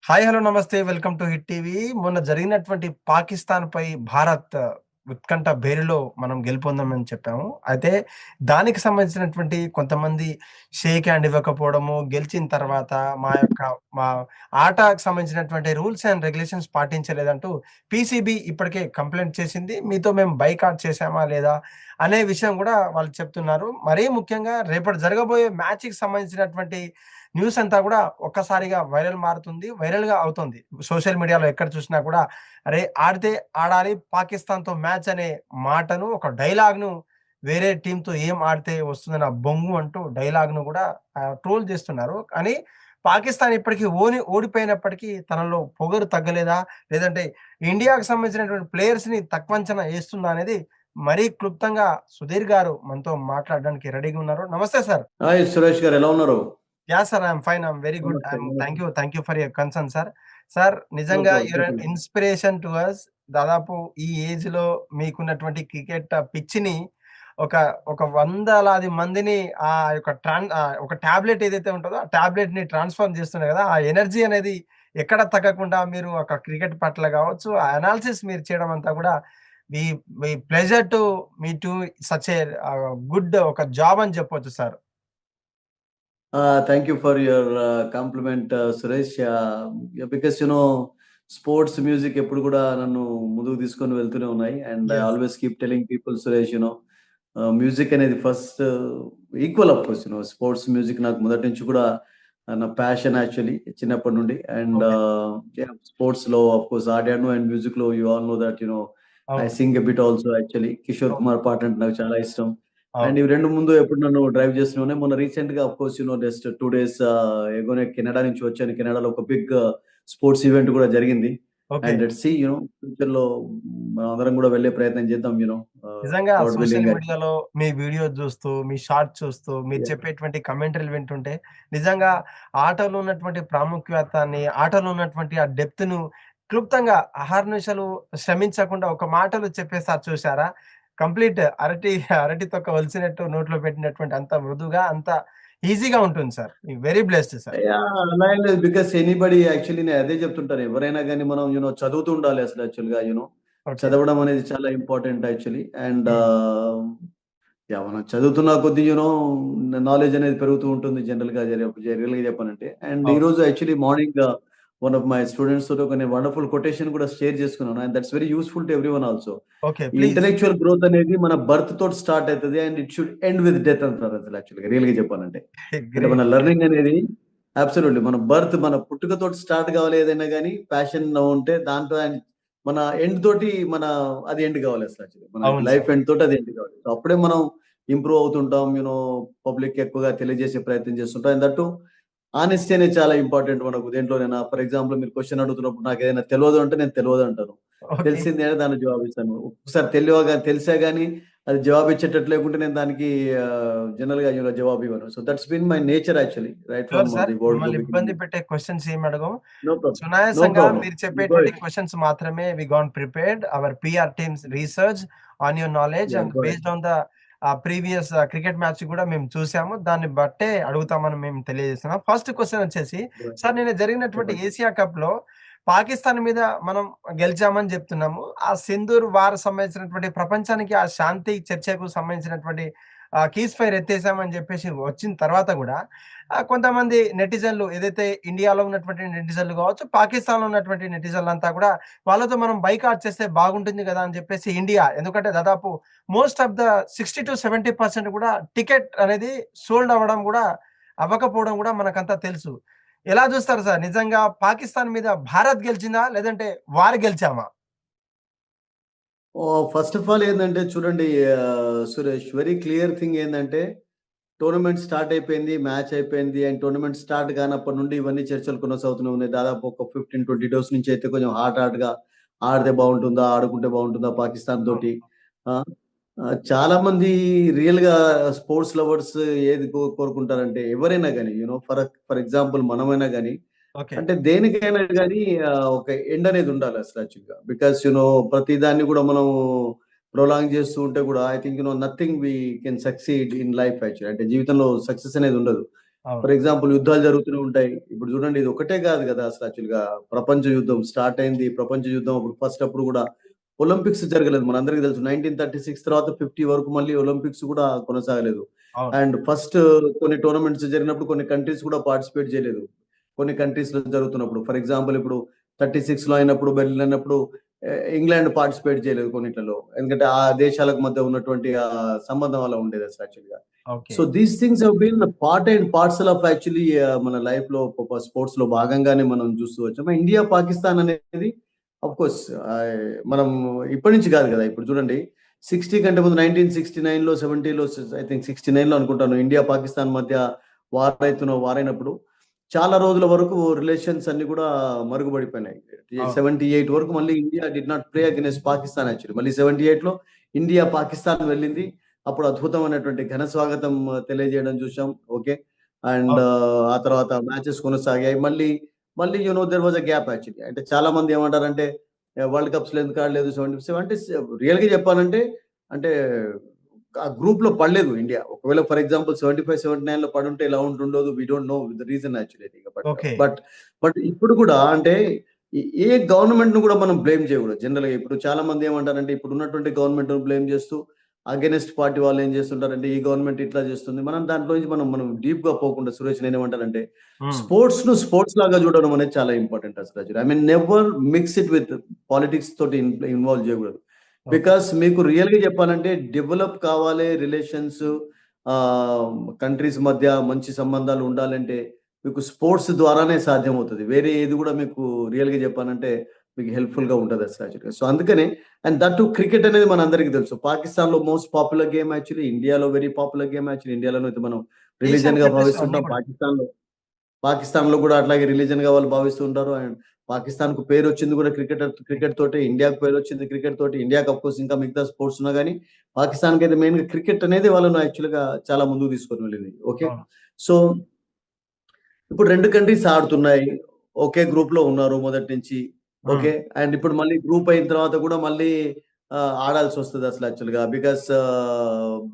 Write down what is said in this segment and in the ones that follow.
Hi! Hello! నమస్తే. Welcome to hit TV. మొన్న జరిగినటువంటి పాకిస్తాన్‌పై భారత్ ఉత్కంఠ భేరిలో మనం గెలుపొందామని చెప్పాము. అయితే దానికి సంబంధించినటువంటి కొంతమంది షేక్ హ్యాండ్ ఇవ్వకపోవడము, గెలిచిన తర్వాత మా ఆటకు సంబంధించినటువంటి రూల్స్ అండ్ రెగ్యులేషన్స్ పాటించలేదంటూ పీసీబీ ఇప్పటికే కంప్లెయింట్ చేసింది. మీతో మేము బైకాట్ చేశామా లేదా అనే విషయం గూడా వాళ్ళు చెప్తున్నారు. మరీ ముఖ్యంగా రేపటి జరగబోయే మ్యాచ్‌కి సంబంధించినటువంటి న్యూస్ అంతా గూడా ఒక్కసారిగా వైరల్‌గా అవుతుంది. సోషల్ మీడియాలో ఎక్కడ చూసినా కూడా అరే! ఆడితే ఆడాలి పాకిస్తాన్‌తో మ్యాచ్ అనే మాటను ఒక డైలాగ్‌ను వేరే టీమ్‌తో ఏం ఆడితే వస్తుందని ఆ బొంగు అంటూ డైలాగ్‌ను గూడా ట్రోల్ చేస్తున్నారు. కానీ పాకిస్తాన్ ఇప్పటికి ఓడిపోయినప్పటికీ తనలో పొగరు తగ్గలేదా? లేదంటే ఇండియాకు సంబంధించినటువంటి ప్లేయర్స్‌ని తక్కువ అంచనా ఏస్తుందా అనేది మరీ క్లుప్తంగా సుధీర్ గారు మనతో మాట్లాడడానికి రెడీగా ఉన్నారు. నమస్తే సార్. హాయ్ సురేష్ గారు, ఎలా ఉన్నారు? Yeah! Sir. I'm fine. I'm very good. నమస్తే. నమస్తే. Thank you for your concern sir. Sir no నిజంగా ప్రాబ్లమ్, యూర్ ఎన్ చెప్పండి. Inspiration to us. దాదాపు ఈ ఏజ్‌లో మీకున్నటువంటి క్రికెట్ పిచ్చిని ఒక ఒక వందలాది మందిని ఒక టాబ్లెట్ ఏదైతే ఉంటదో, ఆ టాబ్లెట్‌ని ట్రాన్స్‌ఫార్మ్ చేస్తున్నారు గదా! ఆ ఎనర్జీ అనేది ఎక్కడ తగ్గకుండా మీరు ఒక క్రికెట్ పట్ల గావచ్చు, ఆ అనాలిసిస్ మీరు చేయడం అంతా గూడా we we pleasure to me to such a good ఒక జాబ్ అని జెప్పొచ్చు sir. Thank you for your compliment Suresh. Because sports, music ఎప్పుడు కూడా నన్ను ముందుకు తీసుకొని వెళ్తూనే ఉన్నాయి. And I yes. Always keep telling people Suresh, music అనేది first equal of course. Sports, music నాకు మొదటి నుంచి కూడా నా ప్యాషన్ యాక్చువల్లీ చిన్నప్పటి నుండి. And okay. స్పోర్ట్స్‌లో ఆఫ్ కోర్స్ ఆడాను. అండ్ మ్యూజిక్‌లో you all know that I అవును. Singh a bit also actually. Kishore okay. Kumar పాట అంటే నాకు చాలా ఇష్టం. అండ్ అవును. ఇవి 2 ముందు ఎప్పుడు నన్ను డ్రైవ్ చేస్తూనే మొన్న రీసెంట్‌గా ఆఫ్ కోర్స్ జస్ట్ 2 డేస్ ఎగోనే కెనడా నుంచి వచ్చాను. కెనడాలో ఒక బిగ్ స్పోర్ట్స్ ఈవెంట్ కూడా జరిగింది. ఓకే. అండ్ లెట్స్ సీ ఫ్యూచర్‌లో మనమందరం కూడా వెళ్ళే ప్రయత్నం చేద్దాం. నిజంగా గాడ్ సోషల్ విల్లింగ్. మీడియాలో మీ వీడియోస్ జూస్తూ, మీ షార్ట్స్ చూస్తూ, మీరు యాహ్! చెప్పేటువంటి కామెంటరీలు వింటుంటే, నిజంగా ఆటలో ఉన్నటువంటి ప్రాముఖ్యతని, ఆటలో ఉన్నటువంటి ఆ డెప్త్‌ను క్లుప్తంగా అహర్నిశలు శ్రమించకుండా ఒక మాటలో చెప్పేసారు చూసారా? కంప్లీట్ అరటి తొక్క ఒలిచినట్టు నోట్లో పెట్టినటువంటి అంత మృదువుగా, అంత ఈజీగా ఉంటుంది సార్. Very blessed sir. అలా ఏం లేదు. బికాస్ ఎనీబడీ యాక్చువల్లీ నేను అదే చెప్తుంటాను. ఎవరైనా గాని మనం చదువుతూ ఉండాలి అసలు యాక్చువల్‌గా. ఓకే. చదవడం అనేది చాలా ఇంపార్టెంట్ యాక్చువల్లీ. అండ్ హ్మ్. యాహ్! మనం చదువుతున్న కొద్దీ నాలెడ్జ్ అనేది పెరుగుతూ ఉంటుంది జనరల్‌గా రియల్‌గా చెప్పాలంటే. అండ్ అవును. ఈరోజు actually morning one of my students తోటి ఒక నేను వండర్‌ఫుల్ కొటేషన్ కూడా షేర్ చేసుకున్నాను. And that's very useful to everyone also. Okay. ఈ ప్లీజ్. ఇంటెలెక్చువల్ గ్రోత్ అనేది మన బర్త్ తోటి స్టార్ట్ అయితది. And it should end with death అంటారు అసలు యాక్చువల్‌గా రియల్‌గా చెప్పాలంటే. అంటే మన గ్రేట్. గ్రేట్. లెర్నింగ్ అనేది అబ్సల్యూట్‌లీ మన పుట్టుకతోటి స్టార్ట్ కావాలి ఏదైనా గాని. ప్యాషన్ ఉంటే దాంతో మన ఎండ్ తోటి అది ఎండ్ కావాలి అసలు యాక్చువల్లీ. మన అవును లైఫ్ సార్. ఎండ్ తోటి అది ఎండ్ కావాలి. సో అప్పుడే మనం ఇంప్రూవ్ అవుతుంటాం. పబ్లిక్‌కి ఎక్కువగా తెలియజేసే ప్రయత్నం చేస్తుంటాం. అండ్ దట్ టూ ఆనెస్టీ అనేది చాలా ఇంపార్టెంట్ మనకు దేంట్లోనైనా. ఫర్ ఎగ్జాంపుల్ మీరు క్వెషన్ అడుగుతున్నప్పుడు నాకేదైనా తెలవదు అంటే నేను తెలవదు అంటాను. ఓకే. తెలిసింది అంటే దానికి జవాబిస్తాను. ఒక్కొక్కసారి తెలిసా గాని అది జవాబిచ్చేటట్టు లేకుంటే నేను దానికి జనరల్‌గా జవాబివ్వను. So that's been my nature actually right sure from sir. The word మిమ్మల్ని ఇబ్బంది బిగినింగ్. పెట్టే క్వెషన్స్ ఏమి అడగము. No problem. నో సునాయాసంగా ప్రాబ్లమ్. మీరు యూ గో చెప్పేటువంటి అహెడ్. క్వెషన్స్ మాత్రమే gone prepared. Our PR teams research on your knowledge yeah! And go ahead. Based on the previous cricket match కూడా మేము చూసాము. దాన్ని బట్టే అడుగుతామని మేము తెలియజేస్తున్నాం. ఫస్ట్ క్వెషన్ వచ్చేసి, గో అహెడ్. సార్ నిన్న జరిగినటువంటి చెప్పండి. ఏసియా కప్‌లో పాకిస్తాన్ మీద మనం గెలిచామని చెప్తున్నాము. ఆ సింధూర్ వార్ సంబంధించినటువంటి ప్రపంచానికి ఆ శాంతి చర్చకు సంబంధించినటువంటి కీస్ ఫైర్ ఎత్తేసామని చెప్పేసి వచ్చిన తర్వాత గూడా కొంతమంది నెటిజన్లు ఏదైతే ఇండియాలో ఉన్నటువంటి నెటిజన్లు కావచ్చు, పాకిస్తాన్‌లో ఉన్నటువంటి నెటిజన్లంతా కూడా వాళ్ళతో మనం బైకాట్ చేస్తే బాగుంటుంది గదా! అని చెప్పేసి ఇండియా ఎందుకంటే దాదాపు మోస్ట్ ఆఫ్ ద 60-70% కూడా టికెట్ అనేది సోల్డ్ అవ్వకపోవడం గూడా మనకంతా తెలుసు. ఎలా జూస్తారు సార్? నిజంగా పాకిస్తాన్ మీద భారత్ గెలిచిందా? లేదంటే వారు గెలిచామా? ఫస్ట్ ఆఫ్ ఆల్ ఏందంటే చూడండి, సురేష్, వెరీ క్లియర్ థింగ్ ఏందంటే టోర్నమెంట్ స్టార్ట్ అయిపోయింది. మ్యాచ్ అయిపోయింది. అండ్ టోర్నమెంట్ స్టార్ట్ కానప్పటి నుండి ఇవన్నీ చర్చలు కొనసాగుతూనే ఉన్నాయి. దాదాపు ఒక 15, 20 డేస్ నుంచి అయితే కొంచెం హాట్‌గా ఆడితే బాగుంటుందా? ఆడుకుంటే బాగుంటుందా పాకిస్తాన్ అవును. తోటి? ఆ! చాలా మంది రియల్‌గా స్పోర్ట్స్ లవర్స్ ఏది కోరుకుంటారంటే ఎవరైనా గాని ఫర్ ఫర్ ఎగ్జాంపుల్ మనమైనా గాని ఓకే. అంటే దేనికైనా గాని ఒక ఎండ్ అనేది ఉండాలి అసలు యాక్చువల్‌గా. బికాజ్ ప్రతి దాన్ని కూడా మనం ప్రొలాంగ్ చేస్తూ ఉంటే కూడా I think nothing we can succeed in life actually. అంటే జీవితంలో సక్సెస్ అనేది ఉండదు. అవును. ఫర్ ఎగ్జాంపుల్ యుద్ధాలు జరుగుతూనే ఉంటాయి. ఇప్పుడు చూడండి ఇది ఒకటే కాదు కదా! అసలు యాక్చువల్‌గా ప్రపంచ యుద్ధం స్టార్ట్ అయింది. ప్రపంచ యుద్ధం అప్పుడు కూడా ఒలింపిక్స్ జరగలేదు. మనందరికీ తెలుసు. 1936 తర్వాత 50 వరకు మళ్ళీ ఒలింపిక్స్ కూడా కొనసాగలేదు. అవును. అండ్ ఫస్ట్ కొన్ని టోర్నమెంట్స్ జరిగినప్పుడు కొన్ని కంట్రీస్ కూడా పార్టిసిపేట్ చేయలేదు. కొన్ని కంట్రీస్‌లో జరుగుతున్నప్పుడు. ఫర్ ఎగ్జాంపుల్ ఇప్పుడు 36లో అయినప్పుడు బెర్లిన్ అయినప్పుడు ఇంగ్లాండ్ పార్టిసిపేట్ చేయలేదు కొన్నిట్లలో. ఎందుకంటే ఆ దేశాలకు మధ్య ఉన్నటువంటి సంబంధం అలా ఉండేది అసలు యాక్చువల్‌గా. Okay. So these things have been part and parcel of actually మన లైఫ్‌లో స్పోర్ట్స్‌లో భాగంగానే మనం చూస్తూ వచ్చాం. ఇండియా, పాకిస్తాన్ అనేది ఆఫ్‌కోర్స్ మనం ఇప్పటి నుంచి కాదు కదా! ఇప్పుడు చూడండి 60 కంటే ముందు 1969లో, 70లో ఐ థింక్ 69లో అనుకుంటాను. ఇండియా, పాకిస్తాన్ మధ్య వారైనప్పుడు చాలా రోజుల వరకు రిలేషన్స్ అన్నీ కూడా మరుగుపడిపోయినాయి. అవును. 78 వరకు మళ్ళీ India did not play against Pakistan actually. మళ్ళీ 78లో ఇండియా, పాకిస్తాన్ వెళ్ళింది. అప్పుడు అద్భుతమైనటువంటి ఘన స్వాగతం తెలియజేయడం చూసాం. ఓకే. అండ్ అవును. ఆ తర్వాత మ్యాచెస్ కొనసాగాయి. మళ్ళీ there was a gap actually. అంటే చాలా మంది ఏమంటారంటే వరల్డ్ కప్స్‌లో ఎందుకు ఆడలేదు 77 అంటే రియల్‌గా చెప్పాలంటే అంటే ఆ గ్రూప్‌లో పడలేదు ఇండియా. ఒకవేళ ఫర్ ఎగ్జాంపుల్ 75, 79లో పడుంటే ఎలా ఉంటుండదో we don't know the reason actually. But okay. But but ఇప్పుడు కూడా అంటే ఏ గవర్నమెంట్‌ని కూడా మనం బ్లేమ్ చేయకూడదు. జనరల్‌గా ఇప్పుడు చాలా మంది ఏమంటారంటే ఇప్పుడున్నటువంటి గవర్నమెంట్‌ని బ్లేమ్ చేస్తూ అగైన్స్ట్ పార్టీ వాళ్ళు ఏం చేస్తుంటారంటే ఈ గవర్నమెంట్ ఇట్లా చేస్తుంది. మనం దాంట్లో నుంచి మనం డీప్‌గా పోకుండా సురేష్ నేనేమంటానంటే హ్మ్. స్పోర్ట్స్‌ను స్పోర్ట్స్ లాగా చూడడం అనేది చాలా ఇంపార్టెంట్ అసలు actually. I mean never mix it with politics తోటి ఇన్వాల్వ్ చేయకూడదు. ఓకే. బికాస్ మీకు రియల్‌గా చెప్పాలంటే డెవలప్ కావాలి రిలేషన్స్ కంట్రీస్ మధ్య మంచి సంబంధాలు ఉండాలంటే మీకు స్పోర్ట్స్ ద్వారానే సాధ్యమవుతది. వేరే ఏది కూడా మీకు రియల్‌గా చెప్పాలంటే మీకు హెల్ప్‌ఫుల్‌గా ఉంటది అసలు యాక్చువల్‌గా. సో అందుకనే అండ్ దట్ టు క్రికెట్ అనేది మనందరికీ తెలుసు. పాకిస్తాన్‌లో మోస్ట్ పాపులర్ గేమ్ యాక్చువల్లీ. ఇండియాలో వెరీ పాపులర్ గేమ్ యాక్చువల్లీ. ఇండియాలోనైతే అయితే మనం ఏషియన్ రిలిజియన్‌గా కంట్రీస్‌లో అన్నీ భావిస్తుంటాం. కూడా. పాకిస్తాన్‌లో గూడా అట్లాగే రిలిజియన్‌గా వాళ్ళు భావిస్తూ ఉంటారు. అండ్ పాకిస్తాన్‌కు పేరొచ్చింది గూడా క్రికెట్ తోటే. ఇండియాకు పేరొచ్చింది క్రికెట్ తోటి. ఇండియాకి ఆఫ్‌కోర్స్ ఇంకా మిగతా స్పోర్ట్స్ ఉన్నా గానీ, పాకిస్తాన్‌కైతే మెయిన్‌గా క్రికెట్ అనేది వాళ్ళను యాక్చువల్‌గా చాలా ముందుకు తీసుకొని వెళ్ళింది. ఓకే. అవును. సో, ఇప్పుడు 2 కంట్రీస్ ఆడుతున్నాయి. ఒకే గ్రూప్‌లో ఉన్నారు మొదటి నుంచి. హ్మ్. ఓకే. అండ్ ఇప్పుడు మళ్ళీ గ్రూప్ అయిన తర్వాత గూడా మళ్ళీ ఆడాల్సొస్తది అసలు యాక్చువల్‌గా. బికాస్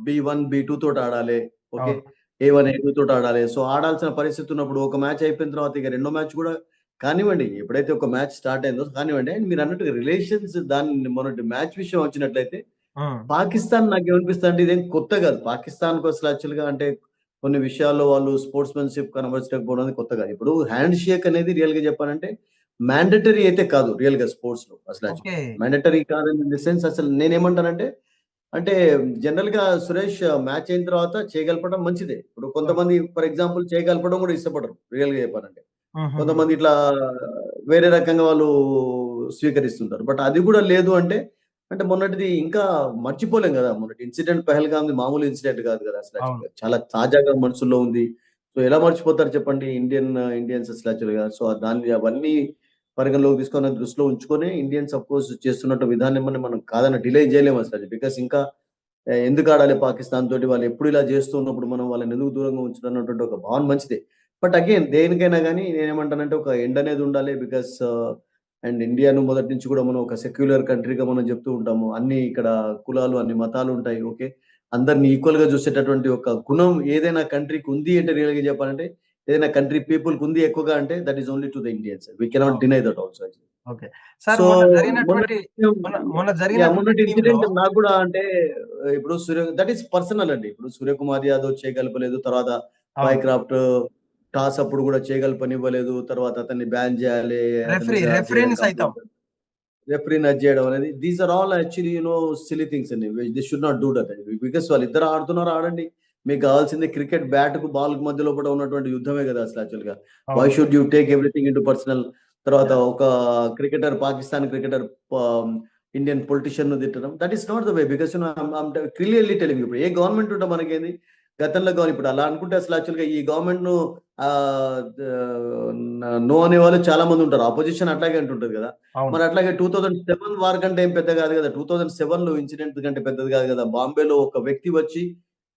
బి1, బి2 తోటి ఆడాలి. ఓకే. అవును. ఏ1, ఏ2 తోటి ఆడాలి. సో, ఆడాల్సిన పరిస్థితి ఉన్నప్పుడు ఒక మ్యాచ్ అయిపోయిన తర్వాత ఇక రెండో మ్యాచ్ గూడా కానివ్వండి. ఎప్పుడైతే ఒక మ్యాచ్ స్టార్ట్ అయిందో కానివ్వండి. అండ్ మీరన్నట్టుగా రిలేషన్స్ దాన్ని మొన్నటి మ్యాచ్ విషయం వచ్చినట్లయితే హ్మ్. పాకిస్తాన్ నాకేమనిపిస్తదంటే ఇదేం కొత్త గాదు. పాకిస్తాన్‌కు అసలు యాక్చువల్‌గా అంటే కొన్ని విషయాల్లో వాళ్ళు స్పోర్ట్స్‌మెన్‌షిప్ కనబరచకపోవడం అనేది కొత్త గాదు. ఇప్పుడు హ్యాండ్ షేక్ అనేది రియల్‌గా చెప్పాలంటే మ్యాండేటరీ అయితే కాదు రియల్‌గా స్పోర్ట్స్‌లో అసలు ఓకే. యాక్చువల్‌గా. మ్యాండేటరీ కాదని ఇన్ ది సెన్స్ అసలు నేనేమంటానంటే అంటే జనరల్‌గా సురేష్ మ్యాచ్ అయిన తర్వాత చేయగలపడం మంచిదే. ఇప్పుడు ఓకే. కొంతమంది ఫర్ ఎగ్జాంపుల్ చేయగలపడం గూడా ఇష్టపడరు రియల్‌గా చెప్పాలంటే. హుహుహు. కొంతమంది ఇట్లా వేరే రకంగా వాళ్ళు స్వీకరిస్తుంటారు. బట్ అది గూడా లేదు అంటే, అంటే మొన్నటిది ఇంకా మర్చిపోలేం గదా! మొన్నటి ఇన్సిడెంట్ పెహల్గామ్‌ది మామూలు ఇన్సిడెంట్ గాదు గదా! అసలు అవును. యాక్చువల్‌గా. చాలా తాజాగా మనసులో ఉంది. సో, ఎలా మర్చిపోతారు చెప్పండి ఇండియన్స్ అసలు యాక్చువల్‌గా. సో, దాన్ని అవన్నీ పరిగణలోకి తీసుకొని దృష్టిలో ఉంచుకొని ఇండియన్స్ ఆఫ్‌కోర్స్ చేస్తున్నట్టు విధానమని మనం కాదని డిలే చేయలేము అసలు. బికాస్ ఇంకా ఎందుకు ఆడాలి పాకిస్తాన్ తోటి? వాళ్ళు ఎప్పుడు ఇలా చేస్తూ ఉన్నప్పుడు మనం వాళ్ళని ఎందుకు దూరంగా ఉంచడం అన్నటువంటి ఒక భావన మంచిదే. బట్ అగైన్ దేనికైనా గాని నేనేమంటానంటే ఒక ఎండ్ అనేది ఉండాలి. బికాస్ అండ్ ఇండియాను మొదటి నుంచి కూడా మనం ఒక సెక్యులర్ కంట్రీగా మనం చెప్తూ ఉంటాము. అన్ని ఇక్కడ కులాలు, అన్ని మతాలు ఉంటాయి. ఓకే. అందరిని ఈక్వల్‌గా చూసేటటువంటి ఒక గుణం ఏదైనా కంట్రీకి ఉంది అంటే రియల్‌గా చెప్పాలంటే ఏదైనా కంట్రీ పీపుల్‌కి ఉంది ఎక్కువగా అంటే that is only to the Indians. We cannot అవును. Deny that also. Okay. Sir so, మొన్న మొన్నటి జరిగినటువంటి విషయం మొన్న జరిగినటువంటి మొన్నటి టీమ్‌లో ఇన్సిడెంట్ నాకు గూడా అంటే ఇప్పుడు దట్ ఈస్ పర్సనల్ అండి. ఇప్పుడు 'సూర్యకుమార్ యాదవ్' చేయగలపలేదు. తర్వాత అవును. 'బాయ్‌క్రాఫ్ట్' టాస్ అప్పుడు గూడా చేయగలపనివ్వలేదు. తర్వాత అతన్ని బ్యాన్ జేయాలి. అతని మీద అది చేయడం రెఫరీని సైతం. కంప్లెయింట్ రెఫరీని అది జేయడం అనేది these are all actually silly things అండి. They should not do that. Because వాళ్ళిద్దరు ఆడుతున్నారు ఆడండి. మీకు కావాల్సింది క్రికెట్ బ్యాట్‌కు, బాల్‌కు మధ్యలో కూడా ఉన్నటువంటి యుద్ధమే గదా! అసలు యాక్చువల్‌గా. వై అవును. Should you take everything into personal? తర్వాత యాహ్! ఒక పాకిస్తాన్ క్రికెటర్ ప ఇండియన్ పొలిటీషియన్‌ను తిట్టడం. That is not the way. Because I'm clearly telling you. ఇప్పుడు ఏ గవర్నమెంట్ ఉంటే మనకేంది? గతంలో ఇప్పుడు అలా అనుకుంటే అసలు యాక్చువల్‌గా ఈ గవర్నమెంట్‌ను ఆహ్, ద నో అనేవాళ్ళు చాలా మంది ఉంటారు. అపోజిషన్ అట్లాగే అంటుంటది గదా! అవును. మరి అట్లాగే 2007 వార్ కంటే ఏం పెద్ద గాదు గదా! 2007లో ఇన్సిడెంట్ కంటే పెద్దది గాదు గదా! బాంబేలో ఒక వ్యక్తి వచ్చి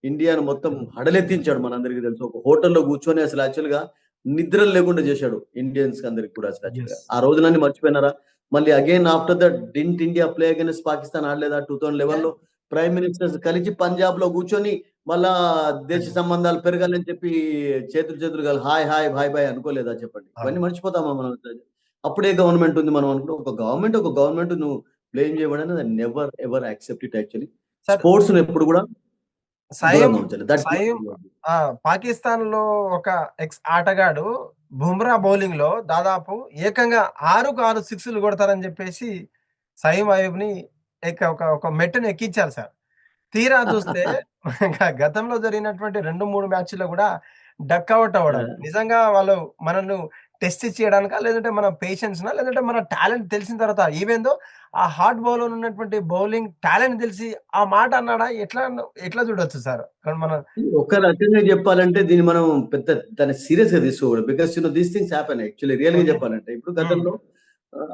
ఇండియాను మొత్తం హడలెత్తించాడు మనందరికీ తెలుసు. ఒక హోటల్‌లో కూర్చొని అసలు యాక్చువల్‌గా నిద్రలు లేకుండా చేశాడు ఇండియన్స్‌కి అందరికి కూడా అసలు యాక్చువల్‌గా. యెస్. ఆ రోజులన్నీ మర్చిపోయినారా? మళ్ళీ again after that didn't India play against Pakistan ఆడలేదా? యాహ్! 2011లో ప్రైమ్ మినిస్టర్స్ కలిసి పంజాబ్‌లో కూర్చొని మళ్ళా దేశ సంబంధాలు పెరగాలని చెప్పి చేతులు కాదు హాయ్ హాయ్ బాయ్ బాయ్ అనుకోలేదా చెప్పండి. ఇవన్నీ మర్చిపోతామా మనం? అప్పుడే గవర్నమెంట్ ఉంది మనం అనుకుంటాం. ఒక గవర్నమెంట్ నువ్వు బ్లేమ్ చేయబడని never ever accept it actually. Sir sports ఎప్పుడు కూడా సైమ్ దూరంగా ఉంచాలి. దట్ సైమ్ పాకిస్తాన్‌లో ఒక ఎక్స్ ఆటగాడు బుమ్రా బౌలింగ్‌లో దాదాపు ఏకంగా 6కు 6 సిక్స్‌లు కొడతారని చెప్పేసి సయీమ్ అయూబ్‌ని ఒక మెట్టుని ఎక్కించారు సార్. తీరా చూస్తే గతంలో జరిగినటువంటి 2, 3 మ్యాచ్‌ల్లో కూడా డక్ ఔట్ అవ్వడం. నిజంగా వాళ్ళు మనల్ని టెస్ట్ చేయడానికా? లేదంటే మన పేషెన్స్‌నా? లేదంటే మన టాలెంట్ తెలిసిన తర్వాత ఈవెన్ దో ఆ హార్డ్ బౌలర్ ఉన్నటువంటి బౌలింగ్ టాలెంట్ తెలిసి ఆ మాట అన్నాడా? ఎట్లా చూడొచ్చు సార్? కానీ మన ఒక రకంగా చెప్పాలంటే దీన్ని మనం దాన్ని సీరియస్‌గా తీసుకోకూడదు. Because these things happen actually రియల్‌గా ఓకే. చెప్పాలంటే. ఇప్పుడు హ్మ్. గతంలో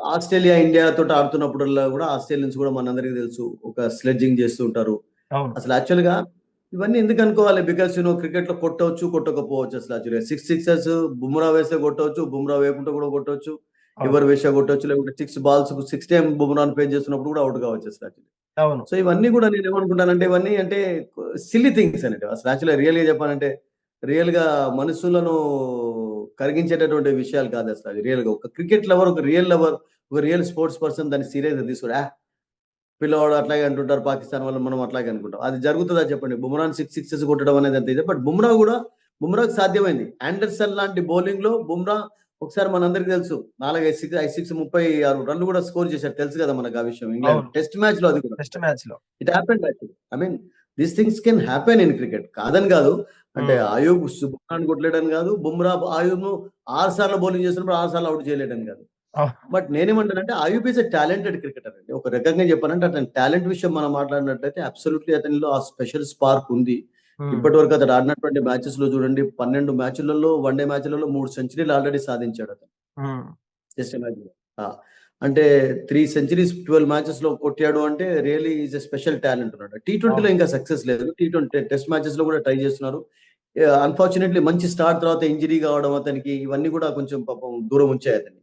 ఆస్ట్రేలియా, ఇండియా తోటి ఆడుతున్నప్పుడల్లా కూడా ఆస్ట్రేలియన్స్ కూడా మనందరికీ తెలుసు. ఒక స్లెడ్జింగ్ చేస్తూ ఉంటారు. అవును. అసలు యాక్చువల్‌గా ఇవన్నీ ఎందుకు అనుకోవాలి? బికాస్ క్రికెట్‌లో కొట్టొచ్చు, కొట్టకపోవచ్చు అసలు యాక్చువల్‌గా. సిక్సెస్ బుమ్రా వేస్తే కొట్టొచ్చు. బుమ్రా వేయకుంటే కూడా కొట్టొచ్చు. అవును. ఎవరు వేసినా కొట్టొచ్చు. లేకుంటే 6 టైమ్ బుమ్రాని ఫేస్ చేస్తున్నప్పుడు కూడా ఔట్ కావచ్చు అసలు యాక్చువల్లీ. అవును. సో ఇవన్నీ కూడా నేనేమనుకుంటానంటే ఇవన్నీ అంటే సిల్లీ థింగ్స్ అనేటివి. అసలు యాక్చువల్‌గా రియల్‌గా చెప్పాలంటే రియల్‌గా మనుషులను కరిగించేటటువంటి విషయాలు కాదసలు అది రియల్‌గా. ఒక క్రికెట్ లవర్, ఒక రియల్ లవర్, ఒక రియల్ స్పోర్ట్స్ పర్సన్ దాన్ని సీరియస్‌గా తీసుకోడు. పిల్లవాడు అట్లాగే అంటుంటారు పాకిస్తాన్ వాళ్ళు, మనం అట్లాగే అనుకుంటాం. అది జరుగుతదా చెప్పండి? బుమ్రాని సిక్సెస్ కొట్టడం అనేది అంత ఇదే. బట్ బుమ్రాకి సాధ్యమైంది. ఆండర్సన్ లాంటి బౌలింగ్‌లో బుమ్రా ఒకసారి మనందరికీ తెలుసు. 4, 5 36 రన్‌లు కూడా స్కోర్ చేశాడు. తెలుసు కదా మనకు ఆ విషయం. ఇంగ్లాండ్ అవును. టెస్ట్ మ్యాచ్‌లో అది కూడా. టెస్ట్ మ్యాచ్‌లో. It happened actually. I mean these things can happen in cricket. కాదని కాదు. అంటే హ్మ్. ఆయూబ్ బుమ్రాని కొట్టలేడని కాదు. బుమ్రా ఆయూబ్‌ను 6 సార్లు బౌలింగ్ చేసినప్పుడు 6 సార్లు ఔట్ చేయలేడని కాదు. అవును. బట్ నేనేమంటానంటే Ayub is a talented cricketer అండి. ఒక రకంగా చెప్పాలంటే అతని టాలెంట్ విషయం మనం మాట్లాడినట్లయితే అబ్సల్యూట్‌లీ అతనిలో ఆ స్పెషల్ స్పార్క్ ఉంది. హ్మ్. ఇప్పటివరకు అతడు ఆడినటువంటి మ్యాచెస్‌లో చూడండి 12 మ్యాచ్‌లలో వన్ డే మ్యాచ్‌లలో 3 సెంచరీలు ఆల్రెడీ సాధించాడు అతను. హ్మ్. Just imagine. ఆ! అంటే 3 సెంచరీస్ 12 మ్యాచెస్‌లో కొట్టాడు అంటే really is a special talent ఉన్నాడు. టీ20లో అవును. ఇంకా సక్సెస్ లేదు. టీ20 టెస్ట్ మ్యాచెస్‌లో కూడా ట్రై చేస్తున్నారు. అన్‌ఫార్చునేట్‌లీ మంచి స్టార్ట్ తర్వాత ఇంజరీ కావడం అతనికి ఇవన్నీ కూడా కొంచెం పాపం దూరం ఉంచాయి అతన్ని.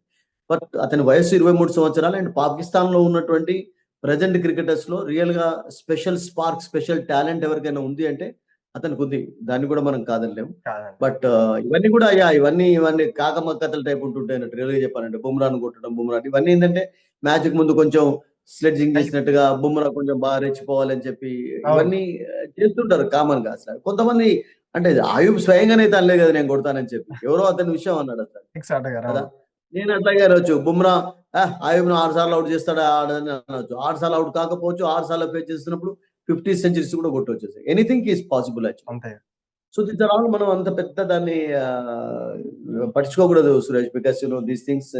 బట్ అతని వయస్సు 23 సంవత్సరాలు అండ్ పాకిస్తాన్‌లో ఉన్నటువంటి ప్రెజెంట్ క్రికెటర్స్‌లో రియల్‌గా స్పెషల్ స్పార్క్, స్పెషల్ టాలెంట్ ఎవరికైనా ఉంది అంటే అతనికుంది. దాన్ని కూడా మనం కాదనలేము. కాదండి. బట్ ఇవన్నీ కూడా ఇవన్నీ కాకమ్మ కథల టైప్ ఉంటుంటాయి అన్నట్టు రియల్‌గా చెప్పాలంటే. బుమ్రాను కొట్టడం, ఇవన్నీ ఏందంటే మ్యాచ్‌కి ముందు కొంచెం స్లెడ్జింగ్ హైప్. చేసినట్టుగా బుమ్రా కొంచెం బాగా రెచ్చిపోవాలని చెప్పి అవును. ఇవన్నీ చేస్తుంటారు కామన్‌గా అసల. కొంతమంది అంటే ఆయుబ్ స్వయంగానే అయితే అనలేదు కదా నేను కొడతానని చెప్పి. ఎవరో అతని విషయం అన్నాడు అసలు. సిక్స్ ఆటగారు. కదా! అవును. నేను అట్లాగే అనొచ్చు. బుమ్రా ఆయుబ్‌ను 6 సార్లు ఔట్ చేస్తాడా ఆడని అనొచ్చు. 6 సార్లు ఔట్ కాకపోవచ్చు. 6 సార్లు ఫేస్ చేస్తున్నప్పుడు 50 సెంచరీస్ కూడా కొట్టొచ్చు. Anything is possible actually. అంతే. సో దీస్ ఆర్ ఆల్ మనం అంత పెద్ద దాన్ని పట్టించుకోకూడదు సురేష్. బికాస్ దీస్ థింగ్స్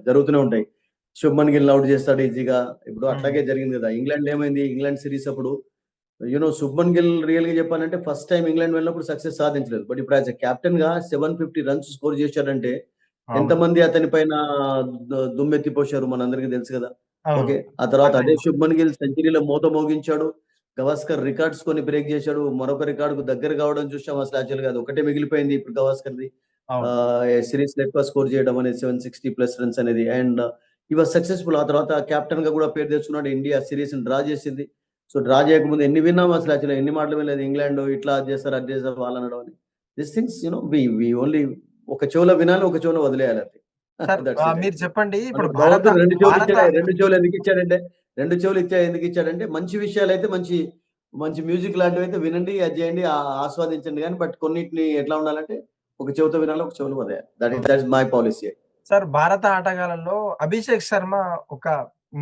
జరుగుతూనే ఉంటాయి. శుభ్మన్ గిల్ ఔట్ చేస్తాడు ఈజీగా. ఇప్పుడు హ్మ్. అట్లాగే జరిగింది కదా! ఇంగ్లాండ్ ఏమైంది? ఇంగ్లాండ్ సిరీస్ అప్పుడు శుభ్మన్ గిల్ రియల్‌గా చెప్పాలంటే ఫస్ట్ టైమ్ ఇంగ్లాండ్ వెళ్ళినప్పుడు సక్సెస్ సాధించలేదు. బట్ ఇప్పుడు యాస్ ఎ కెప్టెన్‌గా 750 రన్స్ స్కోర్ చేశాడంటే అవును. ఎంతమంది అతని పైన దుమ్మెత్తిపోశారు మనందరికీ తెలుసు కదా! అవును. ఓకే. ఆ తర్వాత అంటే అదే శుభ్మన్ గిల్ సెంచరీలో మోత మోగించాడు. గవాస్కర్ రికార్డ్స్ కొన్ని బ్రేక్ చేశాడు. మరొక రికార్డ్‌కు దగ్గర కావడం చూసాం అసలు యాక్చువల్‌గా అది ఒక్కటే మిగిలిపోయింది ఇప్పుడు గవాస్కర్‌ది. అవును. సిరీస్‌లో ఎక్కువ స్కోర్ చేయడం అనేది 760 ప్లస్ రన్స్ అనేది. And he was successful. ఆ తర్వాత కెప్టెన్‌గా కూడా పేరు తెచ్చుకున్నాడు. ఇండియా సిరీస్‌ని డ్రా చేసింది. సో, డ్రా చేయకముందు ఎన్ని విన్నాం అసలు యాక్చువల్‌గా ఎన్ని మాటలు వినలేదు. ఇంగ్లాండ్ ఇట్లా అది చేస్తారు, అది చేస్తారు వాళ్ళనడం అని. థిస్ థింగ్స్ వి ఓన్లీ ఒక చెవులో వినాలి, ఒక చెవులో వదిలేయాలి అంతే. సార్ దట్స్ ఇట్ మీరు యాక్చువల్లీ. చెప్పండి మన ఇప్పుడు భగవంతుడు 2 చెవులు భారత ఇచ్చాడు. 2 చెవులు ఎందుకు ఇచ్చాడంటే 2 చెవులు ఎందుకు ఇచ్చాడంటే మంచి విషయాలైతే మంచి మంచి మ్యూజిక్ లాంటివైతే వినండి, అది చేయండి, ఆస్వాదించండి గాని బట్ కొన్నిటిని ఎట్లా ఉండాలంటే ఒక చెవితో వినాలి, ఒక చెవిలో వదిలేయాలి. That's my policy. సార్ భారత ఆటగాళ్ళలో అభిషేక్ శర్మ ఒక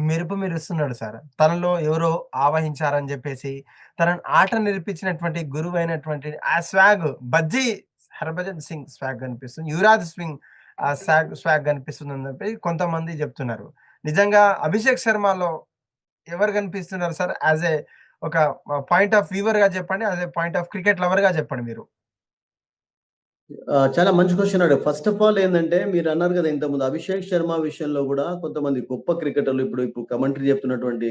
మెరుపు మెరుస్తున్నాడు సార్. తనలో ఎవరో ఆవహించారని జెప్పేసి, తనని ఆట నేర్పించినటువంటి గురువైనటువంటి ఆ స్వాగ్ 'బజ్జీ' హర్భజన్ సింగ్ స్వాగ్ కనిపిస్తుంది. 'యువరాజ్ సింగ్' స్వాగ్ కనిపిస్తుందని జెప్పి కొంతమంది జెప్తున్నారు. నిజంగా అభిషేక్ శర్మలో ఎవరు కనిపిస్తున్నారు సార్? ఒక పాయింట్ ఆఫ్ వ్యూవర్‌గా చెప్పండి. పాయింట్ ఆఫ్ క్రికెట్ లవర్‌గా చెప్పండి మీరు. చాలా మంచి క్వెషన్ అడిగారు. ఫస్ట్ ఆఫ్ ఆల్ ఏందంటే మీరన్నారు గదా! ఇంతకుముందు అభిషేక్ శర్మ విషయంలో గూడా కొంతమంది గొప్ప క్రికెటర్లు ఇప్పుడు కమెంటరీ చెప్తున్నటువంటి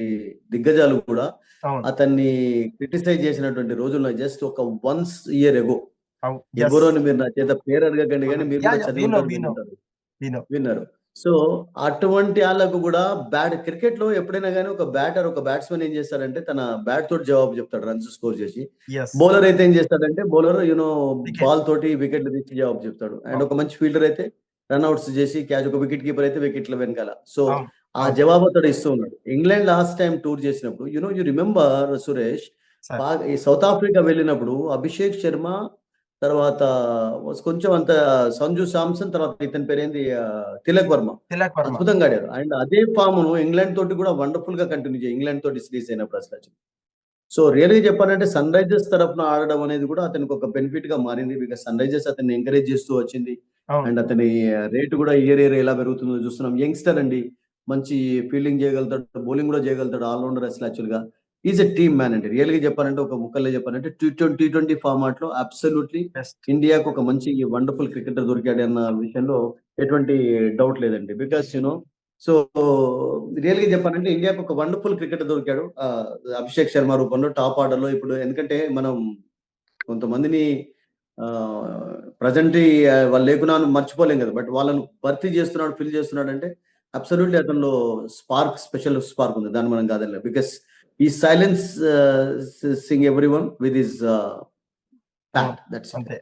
దిగ్గజాలు కూడా అవును. అతన్ని క్రిటిసైజ్ చేసినటువంటి రోజులున్నాయి. జస్ట్ ఒక వన్స్ ఇయర్ ఎగో. యెస్. ఎవరో అని మీరు నా చేత పేరు అడగకండి గానీ మీరు యాహ్! కూడా యాహ్! చదివి ఉంటారు, వి నో. వినుంటారు. We know. విన్నారు. సో అటువంటి ఆళ్ళకు గూడా క్రికెట్‌లో ఎప్పుడైనా గాని ఒక బ్యాటర్, ఒక బ్యాట్స్‌మన్ ఏం చేస్తాడంటే తన బ్యాట్ తోటి జవాబు చెప్తాడు రన్స్ స్కోర్ చేసి. యెస్. బౌలర్ అయితే ఏం చేస్తాడంటే బౌలర్ వికెట్. బాల్ తోటి వికెట్‌లు తెచ్చి జవాబు చెప్తాడు. అండ్ అవును. ఒక మంచి ఫీల్డర్ అయితే రన్ ఔట్స్ చేసి క్యాచ్, ఒక వికెట్ కీపర్ అయితే వికెట్‌ల వెనకాల. సో అవును. ఆ అవును. జవాబు అతడు ఇస్తూ ఉన్నాడు. ఇంగ్లాండ్ లాస్ట్ టైమ్ టూర్ చేసినప్పుడు యూ రిమెంబర్ సురేష్, సార్. ఈ సౌత్ ఆఫ్రికా వెళ్ళినప్పుడు అభిషేక్ శర్మ తర్వాత కొంచెం అంత సంజు శాంసన్, తర్వాత ఇతని పేరేంది తిలక్ వర్మ. తిలక్ వర్మ. అద్భుతంగా ఆడారు. అండ్ అదే ఫార్మ్‌ను ఇంగ్లాండ్ తోటి కూడా వండర్‌ఫుల్‌గా కంటిన్యూ ఇంగ్లాండ్ తోటి సిరీస్ అయినప్పుడు అసలు. సో రియల్‌గా చెప్పాలంటే సన్ రైజర్స్ తరపున ఆడడం అనేది కూడా అతనికి ఒక బెనిఫిట్‌గా మారింది. బికాజ్ సన్ రైజర్స్ అతన్ని ఎంకరేజ్ చేస్తూ వచ్చింది. అవును. అండ్ అతని రేట్ కూడా ఇయర్ ఎలా పెరుగుతుందో చూస్తున్నాం. యంగ్‌స్టర్ అండి. మంచి ఫీల్డింగ్ చేయగలుగుతాడు. బౌలింగ్ కూడా చేయగలుగుతాడు. ఆల్ రౌండర్ అసలు యాక్చువల్‌గా. ఈస్ ఎ టీమ్ మ్యాన్ అండి. రియల్‌గా చెప్పాలంటే ఒక ముక్కల్లో చెప్పాలంటే టీ20 ఫార్మాట్‌లో అబ్సల్యూట్‌లీ బెస్ట్. ఇండియాకు ఒక మంచి వండర్‌ఫుల్ క్రికెటర్ దొరికాడన్న విషయంలో ఎటువంటి డౌట్ లేదండి. బికాజ్ సో రియల్‌గా చెప్పాలంటే ఇండియాకు ఒక వండర్‌ఫుల్ క్రికెటర్ దొరికాడు. అభిషేక్ శర్మ రూపంలో టాప్ ఆర్డర్‌లో ఇప్పుడు ఎందుకంటే మనం కొంతమందిని ప్రెజెంట్ వాళ్ళు లేకున్నా మర్చిపోలేం కదా! బట్ వాళ్ళని భర్తీ చేస్తున్నాడు, ఫిల్ చేస్తున్నాడంటే అబ్సల్యూట్‌లీ అతనిలో స్పెషల్ స్పార్క్ ఉంది. దాన్ని మనం కాదనలేం. బికాస్ ఈ silence Singh everyone with his అవును. బ్యాట్. That's it. అంతే.